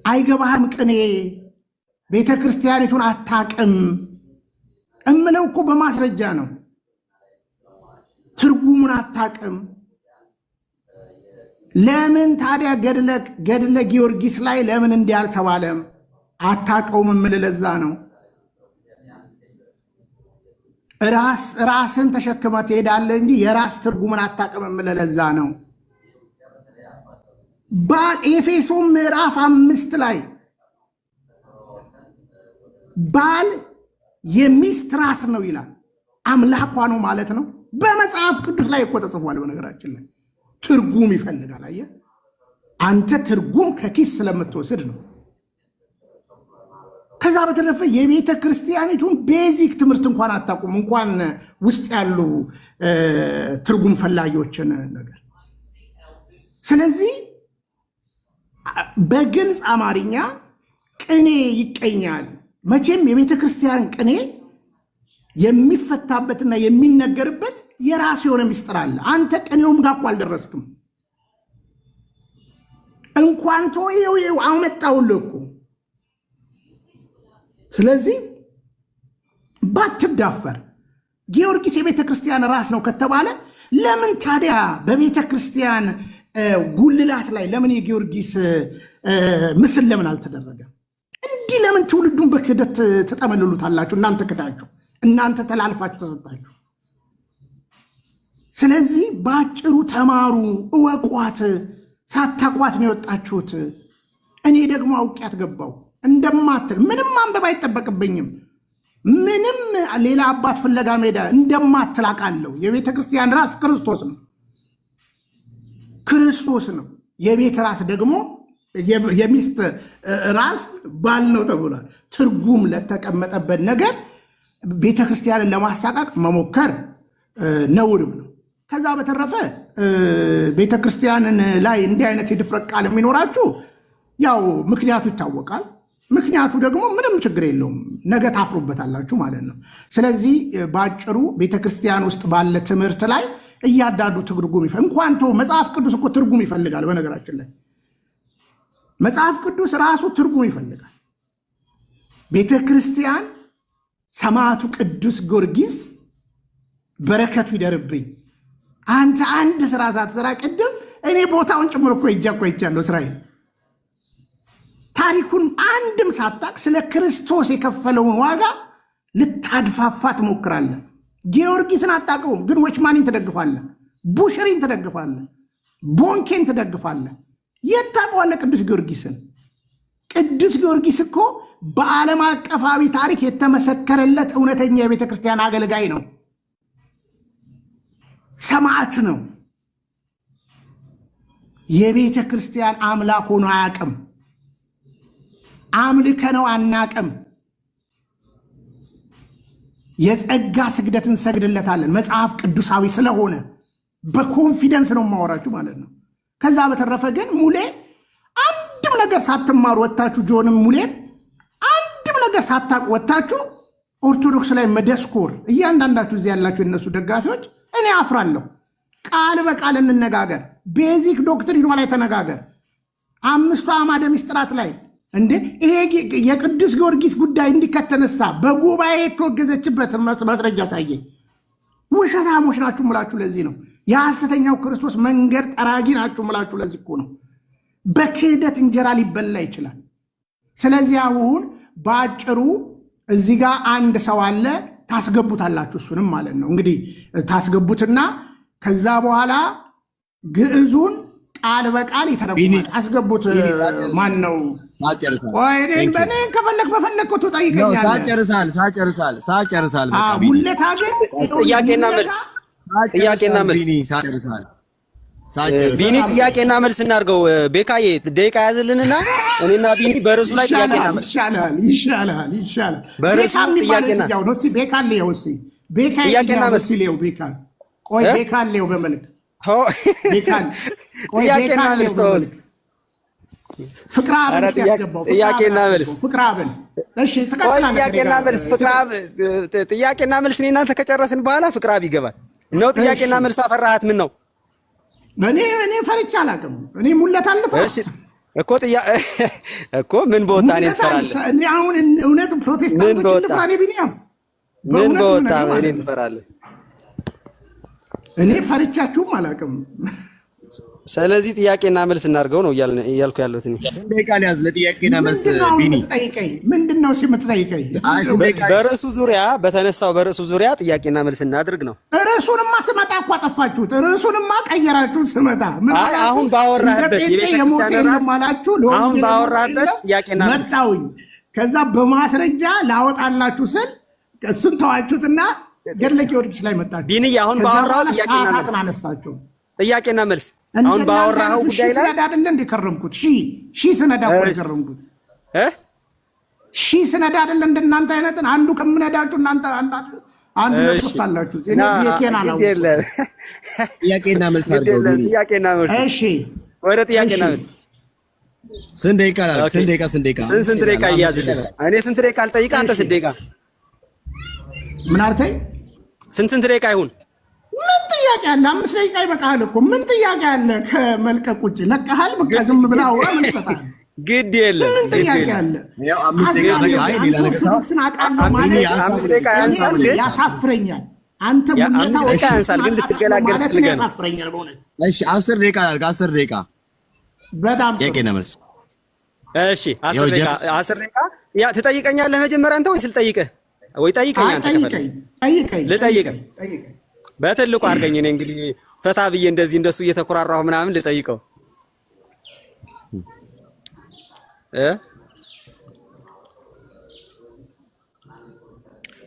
አይገባህም ቅኔ ቤተ ክርስቲያኒቱን አታቅም እምለው እኮ በማስረጃ ነው። ትርጉሙን አታቅም። ለምን ታዲያ ገድለ ጊዮርጊስ ላይ ለምን እንዲያልተባለም አታቀውም እምልህ ለዛ ነው። ራስን ተሸክመ ትሄዳለህ እንጂ የራስ ትርጉምን አታቅም እምልህ ለዛ ነው። ኤፌሶን ምዕራፍ 5 ላይ ባል የሚስት ራስ ነው ይላል። አምላኳ ነው ማለት ነው። በመጽሐፍ ቅዱስ ላይ እኮ ተጽፏል። በነገራችን ላይ ትርጉም ይፈልጋል። አየህ አንተ ትርጉም ከኪስ ስለምትወስድ ነው። ከዛ በተረፈ የቤተ ክርስቲያኒቱን ቤዚክ ትምህርት እንኳን አታውቁም፣ እንኳን ውስጥ ያሉ ትርጉም ፈላጊዎችን ነገር። ስለዚህ በግልጽ አማርኛ ቅኔ ይቀኛል። መቼም የቤተ ክርስቲያን ቅኔ የሚፈታበትና የሚነገርበት የራሱ የሆነ ምስጢር አለ። አንተ ቅኔውም ጋር እኮ አልደረስክም። እንኳን ተወው አመጣውልህ እኮ። ስለዚህ ባትዳፈር ጊዮርጊስ የቤተ ክርስቲያን ራስ ነው ከተባለ ለምን ታዲያ በቤተ ክርስቲያን ጉልላት ላይ ለምን የጊዮርጊስ ምስል ለምን አልተደረገም? እንዲህ ለምን ትውልዱን በክህደት ተጠመልሉታላችሁ? እናንተ ክዳችሁ፣ እናንተ ተላልፋችሁ ተሰጣችሁ። ስለዚህ በአጭሩ ተማሩ፣ እወቋት። ሳታቋት ነው የወጣችሁት። እኔ ደግሞ አውቄያት ገባው እንደማትል ምንም ማንበብ አይጠበቅብኝም። ምንም ሌላ አባት ፍለጋ ሜዳ እንደማትል አውቃለሁ። የቤተ ክርስቲያን ራስ ክርስቶስ ነው። ክርስቶስ ነው። የቤት ራስ ደግሞ የሚስት ራስ ባል ነው ተብሏል። ትርጉም ለተቀመጠበት ነገር ቤተ ክርስቲያንን ለማሳቃቅ መሞከር ነውርም ነው። ከዛ በተረፈ ቤተ ክርስቲያንን ላይ እንዲህ አይነት የድፍረት ቃል የሚኖራችሁ ያው ምክንያቱ ይታወቃል። ምክንያቱ ደግሞ ምንም ችግር የለውም፣ ነገ ታፍሩበታላችሁ ማለት ነው። ስለዚህ በአጭሩ ቤተ ክርስቲያን ውስጥ ባለ ትምህርት ላይ እያዳዱ ትርጉም እንኳን ተው፣ መጽሐፍ ቅዱስ እኮ ትርጉም ይፈልጋል። በነገራችን ላይ መጽሐፍ ቅዱስ ራሱ ትርጉም ይፈልጋል። ቤተ ክርስቲያን ሰማዕቱ ቅዱስ ጊዮርጊስ በረከቱ ይደርብኝ። አንተ አንድ ስራ ሳትሰራ ቅድም እኔ ቦታውን ጭምር እኮ ይጃለሁ እስራኤል ታሪኩን አንድም ሳታቅ ስለ ክርስቶስ የከፈለውን ዋጋ ልታድፋፋ ትሞክራለህ። ጊዮርጊስን አታውቀውም፣ ግን ወችማኒን ትደግፋለህ፣ ቡሽሪን ትደግፋለህ፣ ቦንኬን ትደግፋለህ። የት ታውቀዋለህ ቅዱስ ጊዮርጊስን? ቅዱስ ጊዮርጊስ እኮ በዓለም አቀፋዊ ታሪክ የተመሰከረለት እውነተኛ የቤተ ክርስቲያን አገልጋይ ነው፣ ሰማዕት ነው። የቤተ ክርስቲያን አምላክ ሆኖ አያውቅም። አምልከ ነው አናቅም። የጸጋ ስግደትን ሰግድለታለን መጽሐፍ ቅዱሳዊ ስለሆነ በኮንፊደንስ ነው ማወራችሁ ማለት ነው። ከዛ በተረፈ ግን ሙሌ አንድም ነገር ሳትማሩ ወጣችሁ፣ ጆንም ሙሌ አንድም ነገር ሳታውቁ ወጣችሁ ኦርቶዶክስ ላይ መደስኮር እያንዳንዳችሁ እዚህ ያላችሁ የነሱ ደጋፊዎች እኔ አፍራለሁ። ቃል በቃል እንነጋገር። ቤዚክ ዶክትሪን ላይ ተነጋገር። አምስቱ አዕማደ ምስጢራት ላይ እንዴ ይሄ የቅዱስ ጊዮርጊስ ጉዳይ እንዲከተነሳ በጉባኤ የተወገዘችበት ማስረጃ ሳየ ውሸታሞች ናችሁ ምላችሁ ለዚህ ነው። የሐሰተኛው ክርስቶስ መንገድ ጠራጊ ናችሁ ምላችሁ ለዚህ እኮ ነው። በክህደት እንጀራ ሊበላ ይችላል። ስለዚህ አሁን በአጭሩ እዚህ ጋር አንድ ሰው አለ ታስገቡታላችሁ። እሱንም ማለት ነው እንግዲህ ታስገቡትና ከዛ በኋላ ግዕዙን ቃል በቃል ይተረጉማል። አስገቡት። ማን ነው? በኔ ከፈለክ በፈለግኩት ጠይቀኛለህ። ሳጨርሳል ሙለታ ግን ጥያቄና መልስ ቢኒ ጥያቄና መልስ እናድርገው። ቤካዬ ደቂቃ ያዝልንና እኔና ቢኒ በርዕሱ ላይ ጥያቄና መልስ ይሻላል። በርዕሱ ጥያቄና ጥያቄና መልስ ሌው ቤካል ቆይ ቤካል ሌው በመልክ ጥያቄና መልስ ተወስ ፍቅራ መልስ ያስገባው ጥያቄና መልስ ፍቅራ በል እሺ ተቀጥላና ጥያቄና መልስ እኔና አንተ ከጨረስን በኋላ ፍቅራ ይገባል ነው። ጥያቄና መልስ አፈራሃት ምን ነው? እኔ ፈርቻ አላውቅም። እኔ ሙለት አልፈራ እኮ ምን በወጣ እኔን ትፈራለህ? እኔ አሁን እውነት ፕሮቴስታንቶችን ልፍራ? እኔ ቢኒያም ምን በወጣ እኔን ትፈራለህ? እኔ ፈርቻችሁም አላውቅም። ስለዚህ ጥያቄና መልስ እናድርገው ነው እያልኩ ያለሁት እኔ። ደቂቃ ሊያዝ ለጥያቄና መልስ ቢኒ ምንድነው የምትጠይቀኝ? በርዕሱ ዙሪያ በተነሳው በርዕሱ ዙሪያ ጥያቄና መልስ እናድርግ ነው። ርዕሱንማ ስመጣ እኮ አጠፋችሁት። ርዕሱንማ ቀየራችሁት ስመጣ። አሁን ባወራህበት የቤተክርስቲያን አሁን ባወራህበት ጥያቄና መልስ መጣሁኝ። ከዛ በማስረጃ ላወጣላችሁ ስል እሱን ተዋችሁትና ገድለ ጊዮርጊስ ላይ መጣችሁ። ቢኒ አሁን ባወራው ጥያቄና መልስ አነሳችሁ። ጥያቄና መልስ አሁን ባወራው ጉዳይ ላይ ስነዳ አይደል እንደ ከረምኩት ሺ ስነዳ እኮ ከረምኩት ስነዳ አይደል እንደናንተ አይነትን አንዱ ከምነዳችሁ እናንተ አንዱ ለሶስት አላችሁ። የኬና ነው ጥያቄና መልስ አድርገው። ጥያቄና መልስ እሺ፣ ወደ ጥያቄና መልስ ስንት ደቂቃ አለ? ስንት ደቂቃ እያዝልህ? እኔ ስንት ደቂቃ አልጠይቅህ፣ አንተ ስንት ደቂቃ? ምን አልከኝ? ስንት ደቂቃ ይሁን? ምን ጥያቄ አለ? 5 ደቂቃ ይበቃል እኮ። ምን ጥያቄ አለ? ከመልቀቅ ውጭ ለቀሃል። በቃ ዝም ብለህ አውራ። ምን ይሰጣል? ግድ የለም። ምን ጥያቄ አለ? ያው 5 ደቂቃ በቃ ሌላ ነገር ያሳፍረኛል። አንተ ሙለታ ወጣ ያንሳል፣ ግን ልትገላገል ማለት ያሳፍረኛል በእውነት። እሺ 10 ደቂቃ አድርግ። 10 ደቂቃ በጣም ጥያቄና መልስ። እሺ 10 ደቂቃ ያ ትጠይቀኛለህ መጀመሪያ አንተ ወይስ ልጠይቅህ? ወይ ጠይቀኝ አንተ ከፈለክ ልጠይቅህ። በትልቁ አድርገኝ። እኔ እንግዲህ ፈታ ብዬ እንደዚህ እንደሱ እየተኮራራሁ ምናምን ልጠይቀው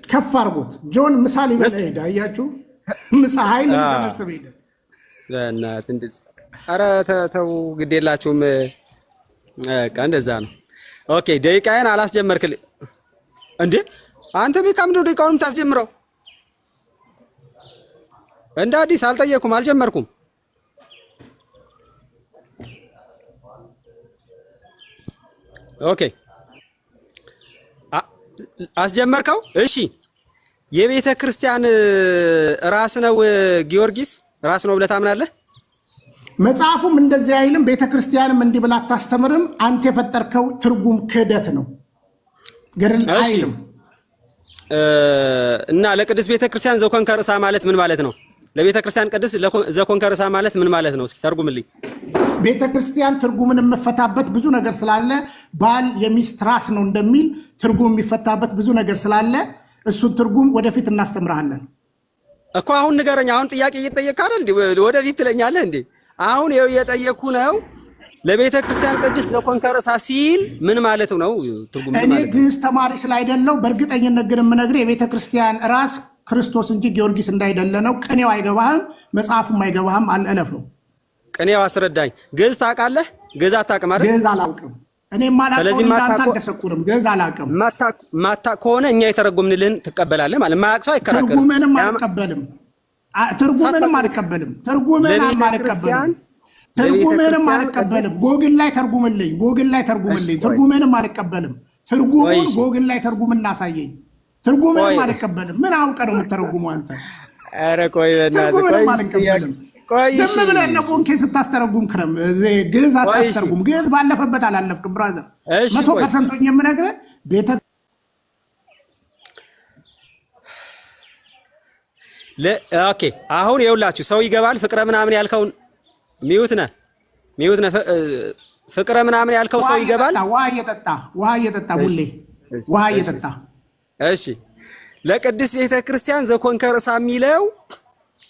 ከፍ አድርጎት ጆን ምሳሌ ይበል ሄደ። አያችሁ ምሳ ኃይል ሊሰበስብ ሄደ። ለእናት እንደዚህ ኧረ ተው ግድ የላችሁም። በቃ እንደዛ ነው። ኦኬ ደቂቃዬን አላስጀመርክልኝ እንዴ? አንተ ቤካም ነው ደቂቃውንም ታስጀምረው? እንደ አዲስ አልጠየኩም፣ አልጀመርኩም። ኦኬ አስጀመርከው። እሺ የቤተ ክርስቲያን ራስ ነው ጊዮርጊስ? ራስ ነው ብለህ ታምናለህ? መጽሐፉም እንደዚህ አይልም። ቤተ ክርስቲያንም እንዲህ ብላ አታስተምርም። አንተ የፈጠርከው ትርጉም ክህደት ነው ገድል አይልም። እና ለቅድስት ቤተ ክርስቲያን ዘኮንከ ርእሳ ማለት ምን ማለት ነው? ለቤተ ክርስቲያን ቅድስት ዘኮንከ ርእሳ ማለት ምን ማለት ነው? እስኪ ተርጉምልኝ። ቤተ ክርስቲያን ትርጉምን የምፈታበት ብዙ ነገር ስላለ ባል የሚስት ራስ ነው እንደሚል ትርጉም የሚፈታበት ብዙ ነገር ስላለ እሱን ትርጉም ወደፊት እናስተምርሃለን እኮ። አሁን ንገረኝ። አሁን ጥያቄ እየጠየቅህ አይደል? ወደፊት ትለኛለህ እንዴ? አሁን ይኸው እየጠየቅኩ ነው። ለቤተ ክርስቲያን ቅድስት ዘኮንከ ርእሳ ሲል ምን ማለት ነው? ትርጉም እኔ ግዕዝ ተማሪ ስላይደለው በእርግጠኝነት ግን የምነግርህ የቤተ ክርስቲያን ራስ ክርስቶስ እንጂ ጊዮርጊስ እንዳይደለ ነው። ቅኔው አይገባህም፣ መጽሐፉም አይገባህም። አልእለፍ ነው። ቅኔው አስረዳኝ። ግዕዝ ታውቃለህ? ግዕዝ አታውቅም አይደል? ግዕዝ አላውቅም። እኔ ማላውቀው እንዳንተ አልተሰኩርም። ግዕዝ አላውቅም። ማታውቅ ከሆነ እኛ የተረጎምንልህን ትቀበላለህ ማለት። ማያውቅ ሰው አይከራከርም። ትርጉምንም አልቀበልም። ትርጉምንም አልቀበልም። ትርጉምንም አልቀበልም። ትርጉምንም አልቀበልም። ጎግል ላይ ተርጉምልኝ። ጎግል ላይ ተርጉምልኝ። ትርጉምንም አልቀበልም። ትርጉሙን ጎግል ላይ ተርጉም እናሳየኝ። ትርጉምንም አልቀበልም። ምን አውቀህ ነው የምትተረጉመው አንተ? ኧረ ቆይ ትርጉምንም አልቀበልም። ዝም ብለህ እነ ቦንኬ ስታስተረጉም ክረም። ግዕዝ አታስተርጉም። ግዕዝ ባለፈበት አላለፍክም ብራዘር። 100% የምነግርህ ቤተ ኦኬ። አሁን ይኸውላችሁ ሰው ይገባል። ፍቅረ ምናምን ያልከውን ሚዩት ነህ ፍቅረ ምናምን ያልከው ሰው ይገባል። ውሃ እየጠጣ ሁሌ ውሃ እየጠጣ እሺ። ለቅድስት ቤተ ክርስቲያን ዘኮንከ ርእሳ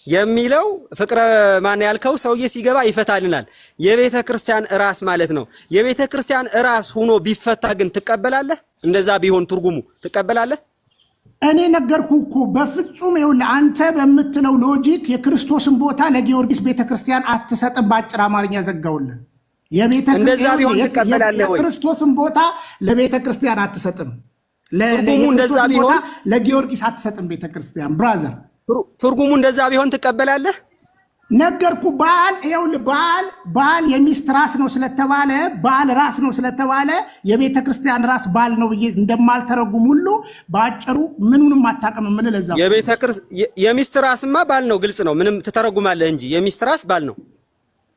የሚለው ፍቅረ ማን ያልከው ሰውዬ ሲገባ ይፈታልናል። የቤተ ክርስቲያን ራስ ማለት ነው። የቤተ ክርስቲያን ራስ ሆኖ ቢፈታ ግን ትቀበላለህ? እንደዛ ቢሆን ትርጉሙ ትቀበላለህ? እኔ ነገርኩህ እኮ በፍጹም። ይኸውልህ አንተ በምትለው ሎጂክ የክርስቶስን ቦታ ለጊዮርጊስ ቤተ ክርስቲያን አትሰጥም። በአጭር አማርኛ ዘጋውልህ። የክርስቶስን ቦታ ለቤተ ክርስቲያን አትሰጥም። ትርጉሙ እንደዛ ቢሆን ለጊዮርጊስ አትሰጥም ቤተ ክርስቲያን። ብራዘር ትርጉሙ እንደዛ ቢሆን ትቀበላለህ? ነገርኩ። ባል የሚስት ራስ ነው ስለተባለ ባል ራስ ነው ስለተባለ የቤተ ክርስቲያን ራስ ባል ነው ብዬ እንደማልተረጉም ሁሉ በአጭሩ ምኑንም አታውቅም የምልህ ለዛ። የሚስት ራስማ ባል ነው፣ ግልጽ ነው። ምንም ትተረጉማለህ እንጂ የሚስት ራስ ባል ነው።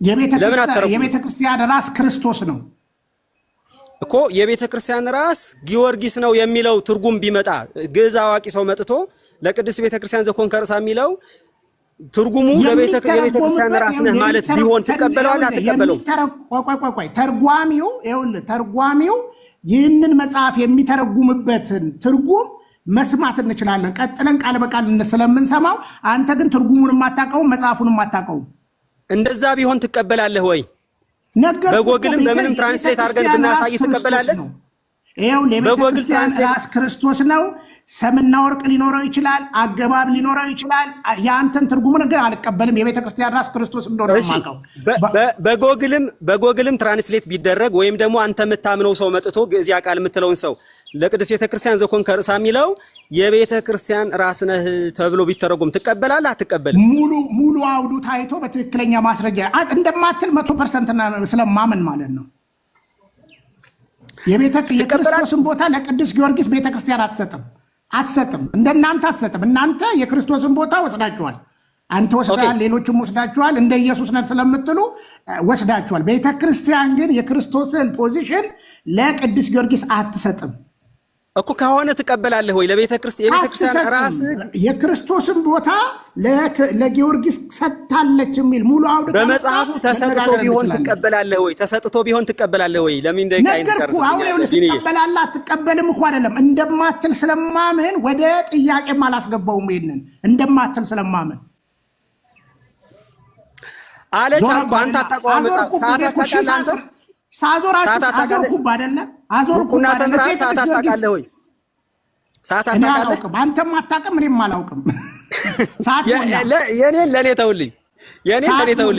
የቤተ ክርስቲያን ራስ ክርስቶስ ነው እኮ። የቤተ ክርስቲያን ራስ ጊዮርጊስ ነው የሚለው ትርጉም ቢመጣ ግዕዝ አዋቂ ሰው መጥቶ ለቅድስት ቤተ ክርስቲያን ዘኮንከ ርእሳ የሚለው ትርጉሙ የቤተ ክርስቲያን ራስ ነህ ማለት ቢሆን ትቀበለዋለህ? አትቀበለውም? ተርጓሚው ይህንን መጽሐፍ የሚተረጉምበትን ትርጉም መስማት እንችላለን። ቀጥለን ቃል በቃል ስለምንሰማው፣ አንተ ግን ትርጉሙን የማታውቀውም መጽሐፉን የማታውቀውም። እንደዛ ቢሆን ትቀበላለህ ወይ? በጎግልም በምንም ትራንስሌት አድርገን ብናሳይ ትቀበላለህ? የቤተክርስቲያን ራስ ክርስቶስ ነው። ሰምና ወርቅ ሊኖረው ይችላል፣ አገባብ ሊኖረው ይችላል። የአንተን ትርጉሙን ግን አልቀበልም። የቤተክርስቲያን ራስ ክርስቶስ እንደሆነ ማቀው። በጎግልም ትራንስሌት ቢደረግ ወይም ደግሞ አንተ የምታምነው ሰው መጥቶ እዚያ ቃል የምትለውን ሰው ለቅድስት ቤተክርስቲያን ዘኮንከ ርእሳ የሚለው የቤተክርስቲያን ራስ ነህ ተብሎ ቢተረጎም ትቀበላለህ? አትቀበልም? ሙሉ አውዱ ታይቶ በትክክለኛ ማስረጃ እንደማትል 100% ስለማመን ማለት ነው። የክርስቶስን ቦታ ለቅዱስ ጊዮርጊስ ቤተክርስቲያን አትሰጥም። እንደናንተ አትሰጥም። እናንተ የክርስቶስን ቦታ ወስዳችኋል። አንተ ወስዳል፣ ሌሎችም ወስዳችኋል። እንደ ኢየሱስ ነን ስለምትሉ ወስዳችኋል። ቤተክርስቲያን ግን የክርስቶስን ፖዚሽን ለቅዱስ ጊዮርጊስ አትሰጥም እኮ። ከሆነ ትቀበላለህ ወይ? የቤተክርስቲያን ራስ የክርስቶስን ቦታ ለጊዮርጊስ ሰጥታለች የሚል ሙሉ አውድ በመጽሐፉ ተሰጥቶ ቢሆን ትቀበላለህ ወይ? ተሰጥቶ ቢሆን ትቀበላለህ ወይ? ለምን ደቂቃ ይንሰርስ ትቀበላለህ አትቀበልም እኮ አይደለም። እንደማትል ስለማምን ወደ ጥያቄም አላስገባውም። ይሄንን እንደማትል ስለማምን አለች አልኩ። አንተ አታውቀውም። ሰዓት አታውቃለህ አንተ። አዞርኩብህ አይደለ? አዞርኩብህ አይደለ? ሰዓት አታውቃለህ ወይ? ሰዓት አታውቃለህ? አንተም አታውቅም፣ እኔም አላውቅም። የኔን ለኔ ተውልኝ።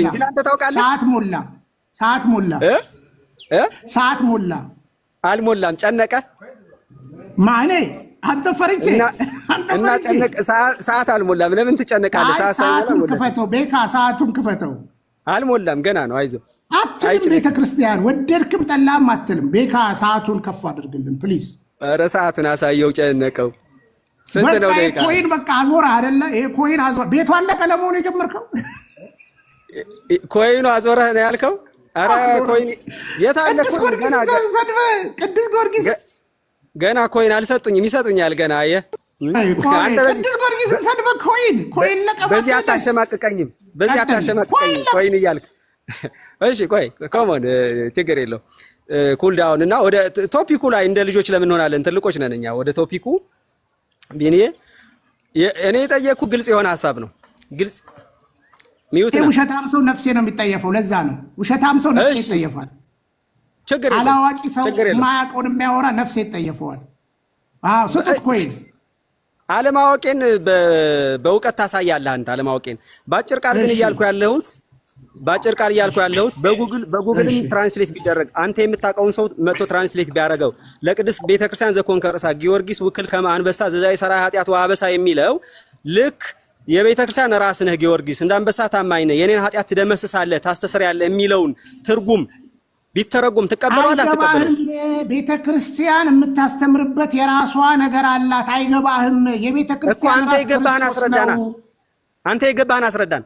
ግን አንተ ታውቃለህ? ሰዓት ሞላ። አልሞላም። ጨነቀ ማኔ አንተ ፈርቼ እና ጨነቀ። ሰዓት አልሞላም። ለምን ትጨነቃለህ? ሰዓቱን ክፈተው ቤካ፣ ሰዓቱን ክፈተው። አልሞላም፣ ገና ነው። አይዞህ አትልም። ቤተክርስቲያን ወደድክም ጠላም አትልም። ቤካ ሰዓቱን ከፍ አድርግልን ፕሊዝ። ኧረ ሰዓቱን አሳየው። ጨነቀው። ስንት ነው ደቂቃ? ኮይን በቃ አዞራ አይደለ? ይሄ ኮይን አዞራ። ቤቱ አለቀ ለመሆኑ የጀመርከው ኮይኑ አዞረህ ነው ያልከው? ኧረ ኮይን የት አለ? ቅዱስ ጊዮርጊስ ገና ኮይን አልሰጡኝም። ይሰጡኛል ገና። አየህ አንተ ቅዱስ ጊዮርጊስን ሰድበህ ኮይን ለቀማ። በዚህ አታሸማቅቀኝም። ኮይን እያልክ እሺ። ቆይ ኮሞን ችግር የለው። ኩል ዳውን እና ወደ ቶፒኩ ላይ እንደ ልጆች ለምን እንሆናለን? ትልቆች ነን እኛ። ወደ ቶፒኩ ቢኒ እኔ የጠየቅኩ ግልጽ የሆነ ሀሳብ ነው። ግልጽ ሚዩት ነው። ውሸታም ሰው ነፍሴ ነው የሚጠየፈው። ለዛ ነው ውሸታም ሰው ነፍሴ ይጠየፋል። ችግር የለው። አላዋቂ ሰው ማያውቀውን የሚያወራ ነፍሴ ይጠየፈዋል። አዎ ስጡት ኮይን። አለማወቄን በእውቀት ታሳያለህ አንተ። አለማወቄን በአጭር ቃል ግን እያልኩ ያለሁት ባጭር ቃል እያልኩ ያለሁት በጉግልም ትራንስሌት ቢደረግ አንተ የምታውቀውን ሰው መጥቶ ትራንስሌት ቢያደርገው ለቅድስት ቤተክርስቲያን ዘኮንከ ርእሳ ጊዮርጊስ ውክል ከመ አንበሳ ዘዛይ ሰራ ኃጢአት ወአበሳ የሚለው ልክ የቤተክርስቲያን ራስ ነህ ጊዮርጊስ እንደ አንበሳ ታማኝ ነህ የኔን ኃጢአት ትደመስሳለህ ታስተሰርያለህ የሚለውን ትርጉም ቢተረጉም ትቀበላለህ አትቀበልም? ቤተክርስቲያን የምታስተምርበት የራሷ ነገር አላት። አይገባህም? የቤተክርስቲያን አንተ የገባህን አስረዳና አንተ የገባህን አስረዳን።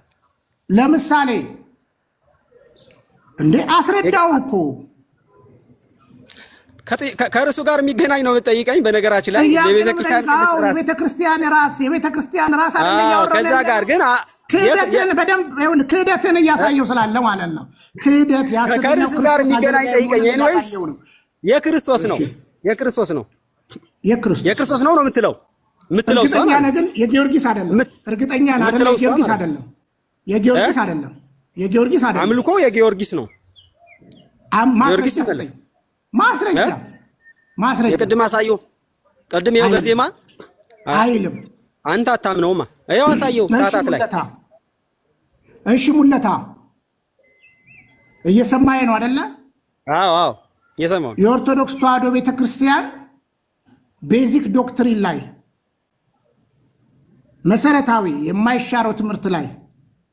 ለምሳሌ እንዴ አስረዳው እኮ ከርሱ ጋር የሚገናኝ ነው የምትጠይቀኝ። በነገራችን ላይ የቤተክርስቲያን ራስ አይደለም ያወራው። ከዛ ጋር ግን ክህደትን በደንብ ይሁን ክህደትን እያሳየው ስላለ ማለት ነው። ክህደት ያሰደው ከርሱ ጋር የሚገናኝ ጠይቀኝ። ኤኒዌይስ የክርስቶስ ነው የክርስቶስ ነው የምትለው ሰው እርግጠኛ ነህ? ግን የጊዮርጊስ አይደለም። እርግጠኛ ነህ አይደለም? የጊዮርጊስ አይደለም። አምልኮ የጊዮርጊስ ነው። ማስረጃ የቅድም አሳየው። ቅድም ይኸው በዜማ አይልም። አንተ አታምነውማ። ይኸው አሳየው ሰዓታት ላይ። እሺ ሙለታ እየሰማኸኝ ነው አይደለ? አዎ እየሰማሁ። የኦርቶዶክስ ተዋሕዶ ቤተክርስቲያን ቤዚክ ዶክትሪን ላይ መሰረታዊ የማይሻረው ትምህርት ላይ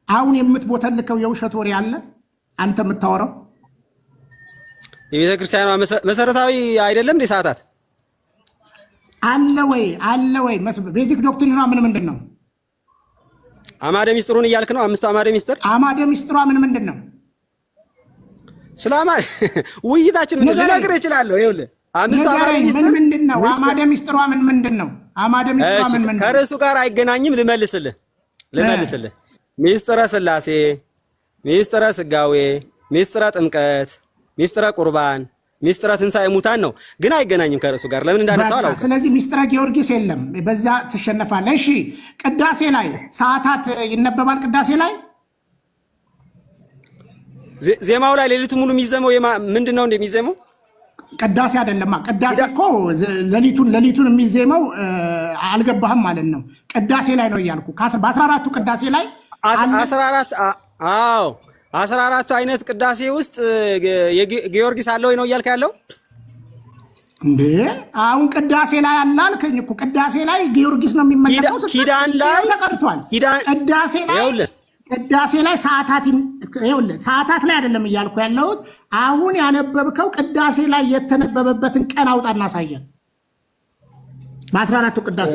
አሁን የምትቦተልከው የውሸት ወሬ አለ አንተ የምታወራው የቤተክርስቲያኗ መሰረታዊ አይደለም እንዴ? ሰዓታት አለ ወይ? ቤዚክ ዶክትሪኗ ምንድን ነው? አማደ ሚስጥሩን እያልክ ነው? አምስቱ አማደ ሚስጥር ሚስጥሯ ምንድን ነው? ስላማ ውይይታችን ምን ልነግርህ እችላለሁ። ይኸውልህ አምስቱ አማደ ሚስጥር ምንድን ነው? አማደ ሚስጥሯ ምንድን ነው? አማደ ሚስጥሯ ምንድን ነው? ከርዕሱ ጋር አይገናኝም። ልመልስልህ ሚስጥረ ሥላሴ፣ ሚስጥረ ስጋዌ፣ ሚስጥረ ጥምቀት፣ ሚስጥረ ቁርባን፣ ሚስጥረ ትንሣኤ ሙታን ነው። ግን አይገናኝም ከርዕሱ ጋር ለምን እንዳነሳው አላውቅም። ስለዚህ ሚስጥረ ጊዮርጊስ የለም። በዛ ትሸነፋለህ። እሺ ቅዳሴ ላይ ሰዓታት ይነበባል። ቅዳሴ ላይ ዜማው ላይ ሌሊቱ ሙሉ የሚዘመው ምንድን ነው እንደሚዘመው? ቅዳሴ አይደለማ። ቅዳሴ እኮ ሌሊቱን የሚዘመው አልገባህም ማለት ነው። ቅዳሴ ላይ ነው እያልኩ በ14ቱ ቅዳሴ ላይ 14 አይነት ቅዳሴ ውስጥ ጊዮርጊስ አለ ወይ ነው እያልክ ያለው እንዴ? አሁን ቅዳሴ ላይ አላልከኝ እኮ። ቅዳሴ ላይ ጊዮርጊስ ነው የሚመለከው። ኪዳን ላይ ተቀርቷል። ቅዳሴ ላይ ሰዓታት ላይ አይደለም እያልኩ ያለሁት። አሁን ያነበብከው ቅዳሴ ላይ የተነበበበትን ቀን አውጣ እናሳየን። በ14ቱ ቅዳሴ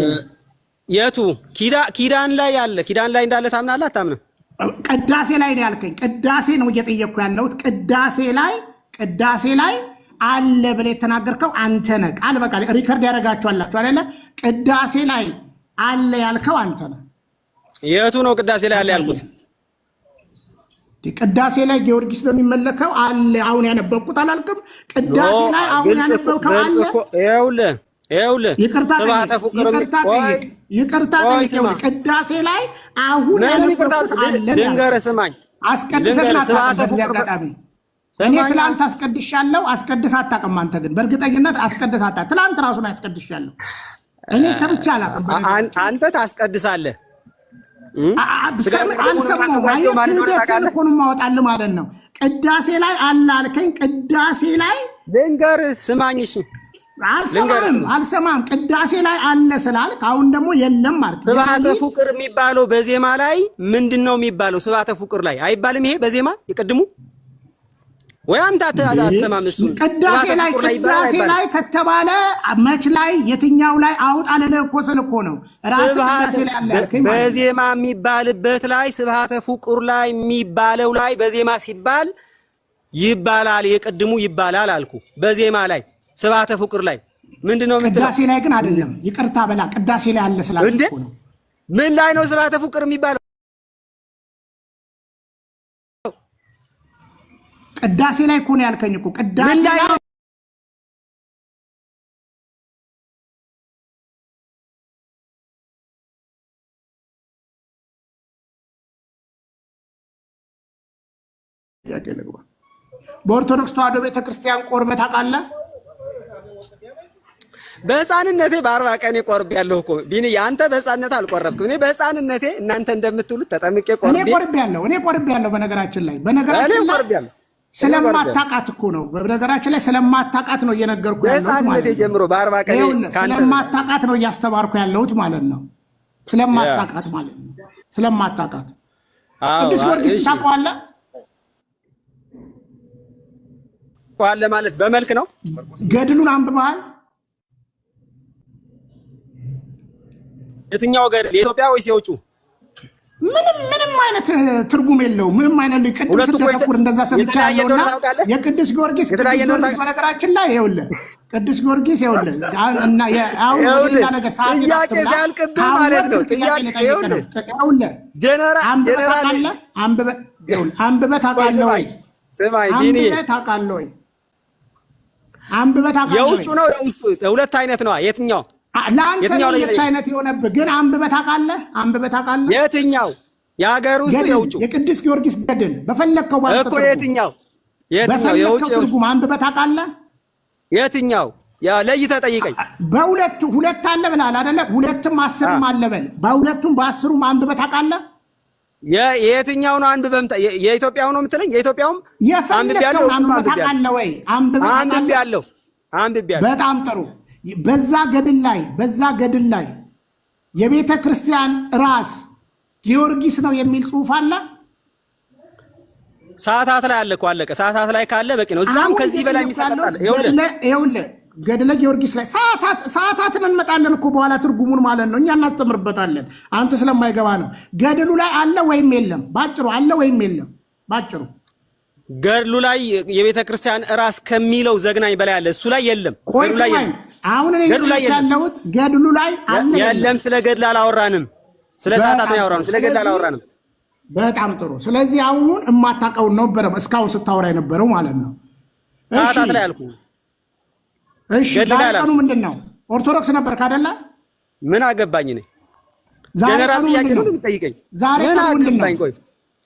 የቱ ኪዳን ላይ አለ? ኪዳን ላይ እንዳለ ታምናለህ አታምንም? ቅዳሴ ላይ ነው ያልከኝ። ቅዳሴ ነው እየጠየቅኩ ያለሁት። ቅዳሴ ላይ አለ ብለህ የተናገርከው አንተ ነህ። ቃል በቃል ሪከርድ ያደርጋችኋላችሁ አይደለ? ቅዳሴ ላይ አለ ያልከው አንተ ነህ። የቱ ነው ቅዳሴ ላይ አለ ያልኩት? ቅዳሴ ላይ ጊዮርጊስ ነው የሚመለከው አለ። አሁን ያነበብኩት አላልክም? ቅዳሴ ላይ አሁን ያነበብከው አለ። ይኸውልህ ይቅርታ ጠይቅ። ቅዳሴ ላይ አሁን ያነበብኩት አለ። ልንገርህ ስማኝ። አስቀድሰህ እኔ ትላንት አስቀድሻለሁ። አስቀድስ አታውቅም አንተ ግን በእርግጠኝነት አስቀድስ አታውቅም። ትላንት ራሱን አስቀድሻለሁ እኔ ሰምቼ አላውቅም። አንተ ታስቀድሳለህ። አልሰማሁም። ክህደትን እኮ ነው የማወጣልህ ማለት ነው። ቅዳሴ ላይ አለ አልከኝ። ቅዳሴ ላይ ልንገርህ ስማኝ። እሺ አልሰማም። ቅዳሴ ላይ አለ ስላልክ አሁን ደግሞ የለም ማለት ነው። ስብሐተ ፍቁር የሚባለው በዜማ ላይ ምንድን ነው የሚባለው? ስብሐተ ፍቁር ላይ አይባልም። ይሄ በዜማ የቅድሙ ወይ አንተ አትሰማም? እሱ ቅዳሴ ላይ ከተባለ መች ላይ የትኛው ላይ አውጣ ለነኮሰን እኮ ነው ራስ ቅዳሴ ላይ አለ ያልከኝ። በዜማ የሚባልበት ላይ ስብሐተ ፍቁር ላይ የሚባለው ላይ በዜማ ሲባል ይባላል። የቅድሙ ይባላል አልኩ። በዜማ ላይ ስብሐተ ፍቁር ላይ ምንድነው የምትለው? ቅዳሴ ላይ ግን አይደለም። ይቅርታ በላ ቅዳሴ ላይ አለ ስላልኩ እኮ ነው። ምን ላይ ነው ስብሐተ ፍቁር የሚባለው? ቅዳሴ ላይ እኮ ነው ያልከኝ እኮ። ቅዳሴ ላይ በኦርቶዶክስ ተዋሕዶ ቤተክርስቲያን ቆርበት ታውቃለህ? በህፃንነቴ በ40 ቀን ቆርቤያለሁ እኮ ቢኒ፣ አንተ በህፃንነት አልቆረብክም። እኔ በህፃንነቴ እናንተ እንደምትሉት ተጠምቄ ቆርቤያለሁ። እኔ ቆርቤያለሁ። በነገራችን ላይ ስለማታውቃት እኮ ነው። በነገራችን ላይ ስለማታውቃት ነው እየነገርኩ ያለሁት ማለት ነው። በህፃንነቴ ጀምሮ በ40 ቀን ስለማታውቃት ነው እያስተማርኩ ያለሁት ማለት ነው። ስለማታውቃት ማለት ነው። ስለማታውቃት ቅዱስ ጊዮርጊስ ታውቀዋለህ? ዋለ ማለት በመልክ ነው። ገድሉን አንብበሃል? የትኛው ገድል? የኢትዮጵያ ወይስ የውጩ? ምንም አይነት ትርጉም የለውም። ምንም አይነት ቅዱስ ተሰኩር እንደዛ ሰምቻለሁና የቅዱስ ጊዮርጊስ በነገራችን ላይ ይኸውልህ ቅዱስ ጊዮርጊስ ይኸውልህ እና አሁን ወዲና ነገር ሰዓት ሲያልቅብህ ማለት ነው። ጥያቄ ይኸውልህ ጀነራል አንብበህ ታውቃለህ ወይ? ስማኝ ቢኒ ታውቃለህ ወይ? አንብበህ ታውቃለህ? የውጩ ነው የውስጡ? ሁለት አይነት ነው። የትኛው ለአንተ ሁለት አይነት የሆነብህ ግን አንብበህ ታውቃለህ? የትኛው? የሀገር ውስጥ የውጩ? የቅዱስ ጊዮርጊስ ገድል በፈለግከው ባንተ እኮ የትኛው የውጭ ትርጉም አንብበህ ታውቃለህ? የትኛው? ያ ለይተህ ጠይቀኝ። ሁለት አለ ብለሃል አይደለ? ሁለትም አስርም አለ በል። በሁለቱም በአስሩም አንብበህ ታውቃለህ? የትኛው ነው አንብበህ? የኢትዮጵያው ነው የምትለኝ? የኢትዮጵያውም አንብቤያለሁ። አንብበህ ታውቃለህ ወይ? አንብቤያለሁ። በጣም ጥሩ። በዛ ገድል ላይ የቤተ ክርስቲያን ራስ ጊዮርጊስ ነው የሚል ጽሑፍ አለ። ሰዓታት ላይ አለ እኮ አለቀ። ሰዓታት ላይ ካለ በቂ ነው። እዛም ከዚህ በላይ የሚሰጣል። ይኸውልህ ገድለ ጊዮርጊስ ላይ ሰዓታትን እንመጣለን እኮ በኋላ ትርጉሙን ማለት ነው። እኛ እናስተምርበታለን። አንተ ስለማይገባ ነው። ገድሉ ላይ አለ ወይም የለም? ባጭሩ አለ ወይም የለም? ባጭሩ ገድሉ ላይ የቤተ ክርስቲያን ራስ ከሚለው ዘግናኝ በላይ አለ። እሱ ላይ የለም። ገድሉ ላይ የለም። አሁን እኔ ያለሁት ገድሉ ላይ አለ የለም? ስለ ገድል አላወራንም። ስለ ሰዓታት ነው ያወራነው። ስለ ገድል አላወራንም። በጣም ጥሩ። ስለዚህ አሁን የማታውቀውን ነው እስካሁን ስታወራ የነበረው ማለት ነው። ሰዓታት ላይ አልኩ። እሺ ዛሬ ምንድን ነው? ኦርቶዶክስ ነበር ካደለ? ምን አገባኝ እኔ ጀነራል ጥያቄ ነው የምትጠይቀኝ? ምን አገባኝ? ቆይ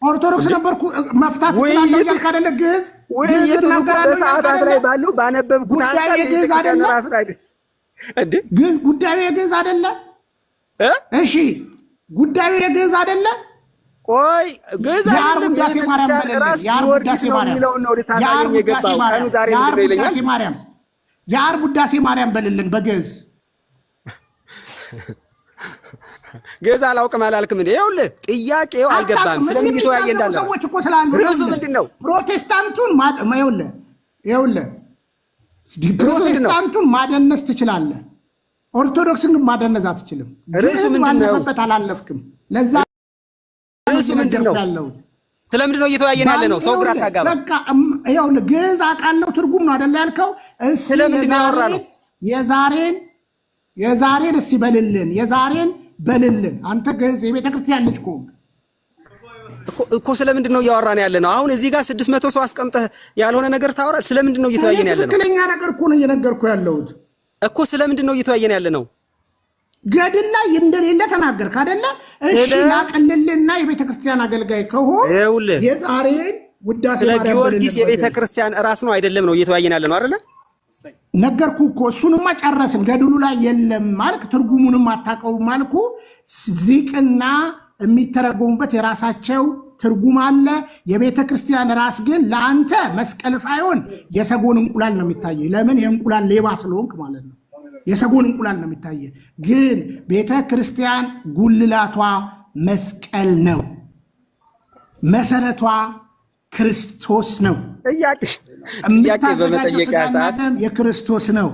ኦርቶዶክስ ነበርኩ መፍታት ትችላለህ ያልክ አይደለ? ግዕዝ ሰዓታት ላይ ባለው ባነበብኩት ሐሳብ ግዕዝ አይደለ? ግዕዝ ጉዳዩ የግዕዝ አይደለ? እሺ ጉዳዩ የግዕዝ አይደለ? ቆይ ግዕዝ አይደለም። የዓርብ ውዳሴ ማርያም በልልን በግዕዝ። ግዕዝ አላውቅም አላልክም እንዴ? ይኸውልህ ጥያቄው አልገባም። ስለምን እየተወያየ እንዳለ ሰዎች እኮ ስላሉ ርዕሱ ምንድን ነው? ፕሮቴስታንቱን ይኸውልህ ፕሮቴስታንቱን ማደነስ ትችላለህ፣ ኦርቶዶክስን ግን ማደነዝ አትችልም። ርዕሱ ምንድን ነው? ባለፈበት አላለፍክም። ለዛ ርዕሱ ምንድን ነው? ስለምንድን ነው እየተወያየን ያለ ነው? ሰው ግራ ታጋባ። በቃ ይኸውልህ ግዕዝ አውቃለሁ ትርጉም ነው አይደል ያልከው? ስለምንድን ነው ያወራነው? የዛሬን እስኪ በልልን፣ የዛሬን በልልን። አንተ ግዕዝ የቤተ ክርስቲያን ልጅ እኮ ስለምንድን ነው እያወራን ያለ ነው? አሁን እዚህ ጋር 600 ሰው አስቀምጠህ ያልሆነ ነገር ታወራለህ። ስለምንድን ነው እየተወያየን ያለ ነው? ትክክለኛ ነገር እኮ ነው እየነገርኩ ያለሁት እኮ። ስለምንድን ነው እየተወያየን ያለ ነው? ገድል ላይ እንደሌለ ተናገርክ አይደለ? እሺ ላቅልልና የቤተ ክርስቲያን አገልጋይ ከሆነ የዛሬን ውዳሴ ስለ ጊዮርጊስ የቤተ ክርስቲያን ራስ ነው አይደለም ነው እየተወያየን ያለ ነው አይደለ? ነገርኩ እኮ እሱንማ ጨረስን። ገድሉ ላይ የለም ማልክ፣ ትርጉሙንም አታውቀውም ማልኩ። ዚቅና የሚተረጎሙበት የራሳቸው ትርጉም አለ። የቤተ ክርስቲያን ራስ ግን ለአንተ መስቀል ሳይሆን የሰጎን እንቁላል ነው የሚታየው። ለምን? የእንቁላል ሌባ ስለሆንክ ማለት ነው። የሰጎን እንቁላል ነው የሚታየ። ግን ቤተ ክርስቲያን ጉልላቷ መስቀል ነው፣ መሰረቷ ክርስቶስ ነው። የምታዘጋጀው ስጋና ደም የክርስቶስ ነው።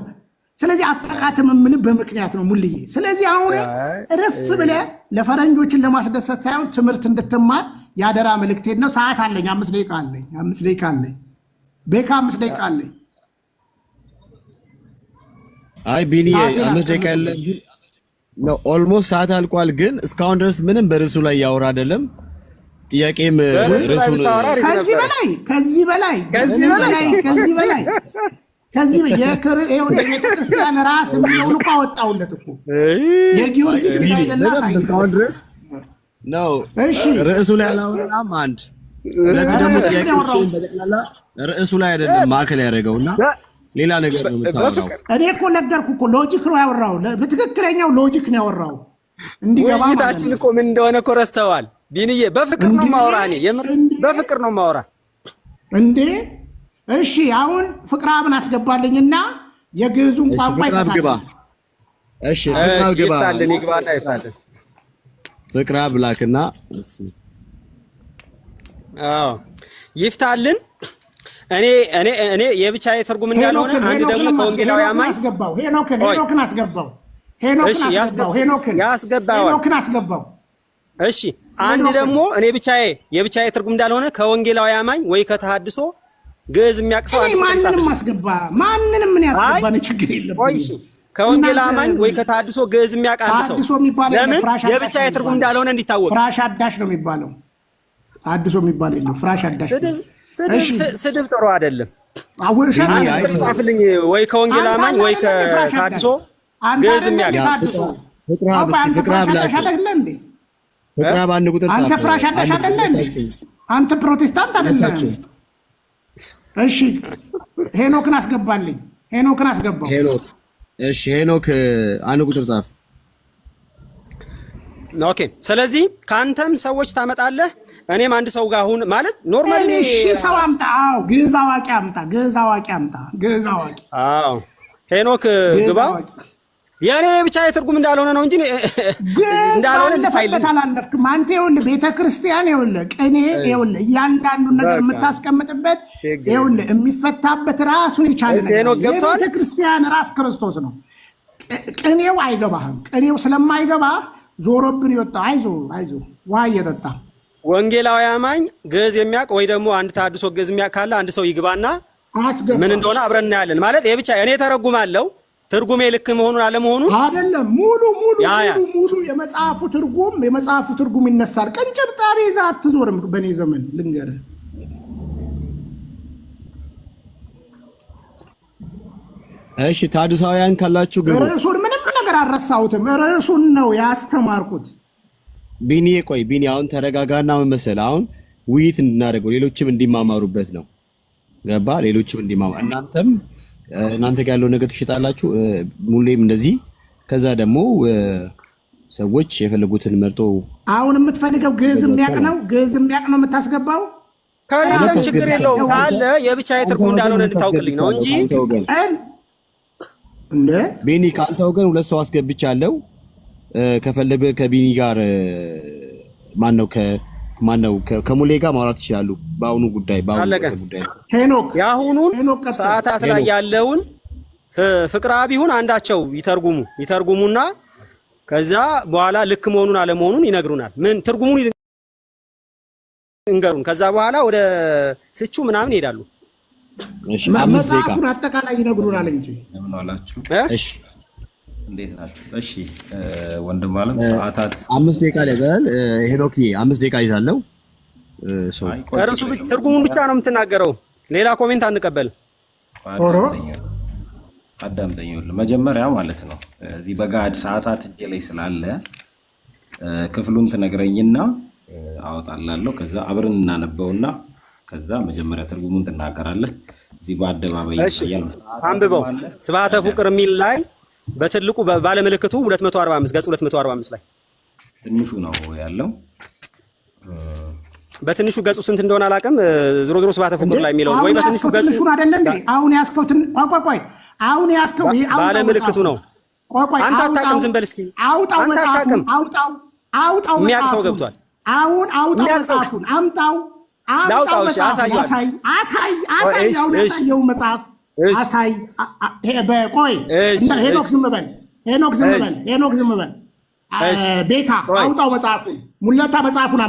ስለዚህ አጠቃትም የምልህ በምክንያት ነው ሙልዬ። ስለዚህ አሁን እርፍ ብለህ ለፈረንጆችን ለማስደሰት ሳይሆን ትምህርት እንድትማር ያደራ መልእክቴን ነው። ሰዓት አለኝ፣ 5 ደቂቃ አለኝ። 5 ደቂቃ አለኝ። ቤካ 5 ደቂቃ አለኝ። አይ ቢኒ 5 ደቂቃ ያለ ነው። ኦልሞስት ሰዓት አልቋል። ግን እስካሁን ድረስ ምንም በርዕሱ ላይ ያወራ አይደለም። ጥያቄም ርዕሱን ከዚህ የቤተ ክርስቲያን ራስ የሚሆን እኮ አወጣሁለት እኮ የጊዮርጊስ ድረስ ነው። ርዕሱ ላይ አላወራም። አንድ ሁለት ደግሞ ጥያቄዎችን በጠቅላላ ርዕሱ ላይ አይደለም ማዕከል ያደረገውና ሌላ ነገር ነው የምታወራው። እኔ እኮ ነገርኩህ እኮ ሎጂክ ነው ያወራው። በትክክለኛው ሎጂክ ነው ያወራው። እንዲገባ ውይይታችን እኮ ምን እንደሆነ እኮ ረስተዋል። ቢንዬ በፍቅር ነው ማወራ። እኔ በፍቅር ነው ማወራ እንዴ። እሺ አሁን ፍቅረ አብን አስገባልኝና የግዕዙን ቋንቋ ይፈታል። እሺ ፍቅረ አብ ግባ። ይፍታልን ይግባና ይፍታልን። ፍቅረ አብ ላክና አዎ ይፍታልን። እኔ የብቻዬ ትርጉም እንዳልሆነ አንድ ደግሞ ከወንጌላዊ አማኝ ሄኖክን አስገባው። እሺ አንድ ደግሞ እኔ የብቻዬ ትርጉም እንዳልሆነ ከወንጌላዊ አማኝ ወይ ከተሐድሶ ግዕዝ የሚያቅሰው አንድ ማንንም ምን ያስገባ ነው ችግር የለብኝም። እሺ ከወንጌላዊ አማኝ ወይ ከተሐድሶ ግዕዝ የሚያቃልሰው ለምን የብቻዬ ትርጉም እንዳልሆነ እንዲታወቅ ፍራሽ አዳሽ ነው የሚባለው። አድሶ የሚባል የለም። ፍራሽ አዳሽ ስድብ ጥሩ አይደለም። ጻፍልኝ ወይ ከወንጌላዊ አማኝ ወይ ከተሐድሶ ግዕዝ የሚያቃልሰው ፍቅረ አብ አንድ ቁጥር አንተ ፍራሽ አዳሽ አይደለ እንዴ? አንተ ፕሮቴስታንት አይደለም? እሺ ሄኖክን አስገባልኝ። ሄኖክን አስገባው። እሺ ሄኖክ አንድ ቁጥር ጻፍ። ኦኬ ስለዚህ ካንተም ሰዎች ታመጣለህ፣ እኔም አንድ ሰው ጋር ሁን ማለት ኖርማሊ። እሺ ሰው አምጣ። አዎ ግዕዝ አዋቂ አምጣ። አዎ ሄኖክ ግባ። የኔ ብቻ የትርጉም እንዳልሆነ ነው እንጂ እንዳልሆነ ለፈበት አላለፍክም አንተ። ይኸውልህ ቤተክርስቲያን ይኸውልህ ቅኔ ይኸውልህ እያንዳንዱን ነገር የምታስቀምጥበት ይኸውልህ የሚፈታበት ራሱን የቻለ ነገር የቤተክርስቲያን ራስ ክርስቶስ ነው። ቅኔው አይገባህም። ቅኔው ስለማይገባ ዞሮብን ይወጣ። አይዞ ውሃ እየጠጣ ወንጌላዊ አማኝ ግዕዝ የሚያውቅ ወይ ደግሞ አንድ ተሐድሶ ግዕዝ የሚያውቅ ካለ አንድ ሰው ይግባና ምን እንደሆነ አብረን እናያለን። ማለት የብቻ እኔ ተረጉማለሁ ትርጉሜ ልክ መሆኑን አለመሆኑን አይደለም። ሙሉ የመጽሐፉ ትርጉም ይነሳል። ቀንጨብጣቢ ይዛ አትዞርም። በኔ ዘመን ልንገርህ። እሺ ተሐድሳውያን ካላችሁ ግቡ። ርዕሱን ምንም ነገር አልረሳሁትም። ርዕሱን ነው ያስተማርኩት። ቢኒ አሁን ተረጋጋና ምን መሰለህ፣ አሁን ውይይት እንድናደርገው ሌሎችም እንዲማማሩበት ነው። ገባ? ሌሎችም እንዲማማሩ እናንተ ጋር ያለው ነገር ትሽጣላችሁ፣ ሙሌም እንደዚህ። ከዛ ደግሞ ሰዎች የፈለጉትን መርጦ አሁን የምትፈልገው ግዕዝ የሚያውቅ ነው የምታስገባው። ካለም ችግር የለውም ካለ የብቻ የትርጉም እንዳልሆነ እንድታውቅልኝ ነው እንጂ እንደ ቢኒ ከአንተ ወገን ሁለት ሰው አስገብቻለሁ። ከፈለገ ከቢኒ ጋር ማነው ከሙሌ ጋር ማውራት ይችላሉ። በአሁኑ ጉዳይ ሄኖክ የአሁኑን ሰዓታት ላይ ያለውን ፍቅረ አብ ይሁን አንዳቸው ይተርጉሙና ከዛ በኋላ ልክ መሆኑን አለመሆኑን ይነግሩናል። ምን ትርጉሙን እንገሩን። ከዛ በኋላ ወደ ፍቹ ምናምን ይሄዳሉ። እሺ መጽሐፉን አጠቃላይ ይነግሩናል እንጂ ለምን አላችሁ? እሺ እንዴት ናችሁ? እሺ ወንድም ማለት ሰዓታት 5 ደቂቃ ያዛል። ሄኖክ 5 ደቂቃ ይዛለው። እርሱ ትርጉሙን ብቻ ነው የምትናገረው፣ ሌላ ኮሜንት አንቀበል። አዳምጠኝ። መጀመሪያ ማለት ነው እዚህ በጋድ ሰዓታት እጄ ላይ ስላለ ክፍሉን ትነግረኝና አወጣላለሁ። ከዛ አብረን እናነበውና ከዛ መጀመሪያ ትርጉሙን ትናገራለህ። እዚህ በአደባባይ ይታያል። አንብበው። ስብሐተ ፍቅር የሚል ላይ በትልቁ ባለ ምልክቱ 245 ገጽ 245 ላይ ትንሹ ነው ያለው። በትንሹ ገጹ ስንት እንደሆነ አላውቅም። ዝሮ ስብሐተ ፍቅር ላይ የሚለው ወይ በትንሹ ገጹ ትንሹ አይደለ እንዴ? አሁን ያስከው ቆይ አሁን ያስከው ባለ ምልክቱ ነው። አንተ አታውቅም። ዝም በል እስኪ አውጣው መጽሐፉን አውጣው የሚያውቅ ሰው ገብቷል። አሁን አውጣው መጽሐፉን አምጣው አሳይ መጽሐፍ አሳይ። በቆይ ሄኖክ ዝም በል ቤካ አውጣው መጽሐፉን። ሙለታ መጽሐፉን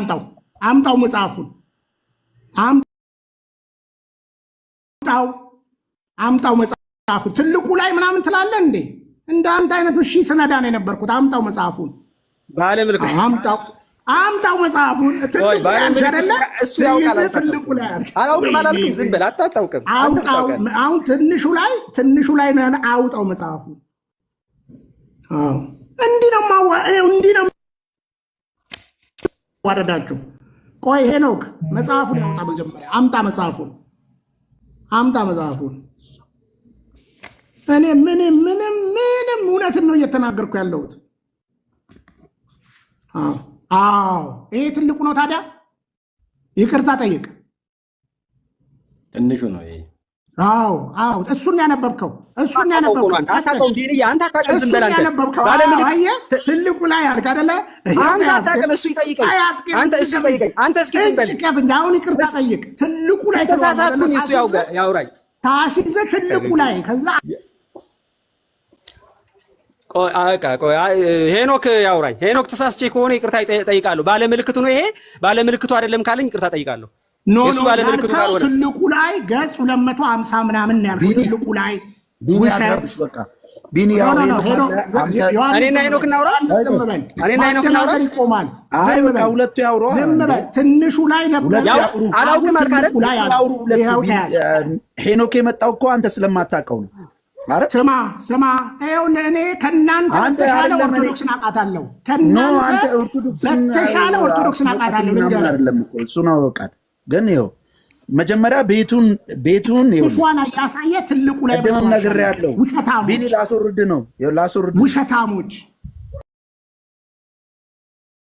አምጣው መጽሐፉን አምጣው መጽሐፉን። ትልቁ ላይ ምናምን ትላለህ እንዴ? እንደ አንተ አይነቱ ሰነዳ ነው የነበርኩት። አምጣው መጽሐፉን ባለ ምልክት አምጣው መጽሐፉን። ትልቁ ላይ አላውቅም። ዝም በል አታውቅም። አሁን ትንሹ ላይ ነው። አውጣው መጽሐፉን። እንዲህ ነው ዋረዳችሁ። ቆይ ሄኖክ መጽሐፉን ያውጣ መጀመሪያ። አምጣ መጽሐፉን እኔ ምንም እውነትን ነው እየተናገርኩ ያለሁት። አዎ ይሄ ትልቁ ነው። ታዲያ ይቅርታ ጠይቅ። ትንሹ ነው ይሄ። አዎ እሱን ያነበብከው ትልቁ ላይ አድርግ አይደለ? እሱ ይጠይቀኝ። አሁን ይቅርታ ጠይቅ። ትልቁ ላይ ተሳሳትኩኝ። እሱ ያውራኝ ታሲዘ ትልቁ ላይ ከዛ ሄኖክ ያውራኝ። ሄኖክ ተሳስቼ ከሆነ ይቅርታ ጠይቃለሁ። ባለምልክቱ ነው ይሄ። ባለምልክቱ አይደለም ካለኝ ይቅርታ ጠይቃለሁ። እሱ ባለምልክቱ ካልሆነ ትልቁ ላይ ገጽ 250 ምናምን ያልኩት ትልቁ ላይ ውሸት ቢኒ እኔና ሄኖክ እናውራ። እኔና ሄኖክ እናውራ። ይቆማል። ሁለቱ ያውሩ። ዝም በል። ትንሹ ላይ ነበር አላውቅም አልካለት። ሄኖክ የመጣው እኮ አንተ ስለማታውቀው ነው። ስማ ይኸውልህ፣ እኔ ከእናንተ በተሻለ ኦርቶዶክስን አውቃታለሁ። ከእናንተ በተሻለ ኦርቶዶክስን አውቃታለሁ። አይደለም እኮ እሱ ነው እውቀት። ግን ይኸው መጀመሪያ ቤቱን እሷን ያሳየ ትልቁ ላይ ነገር ያለው ቢኒ ላስወርድ ነው። ውሸታሞች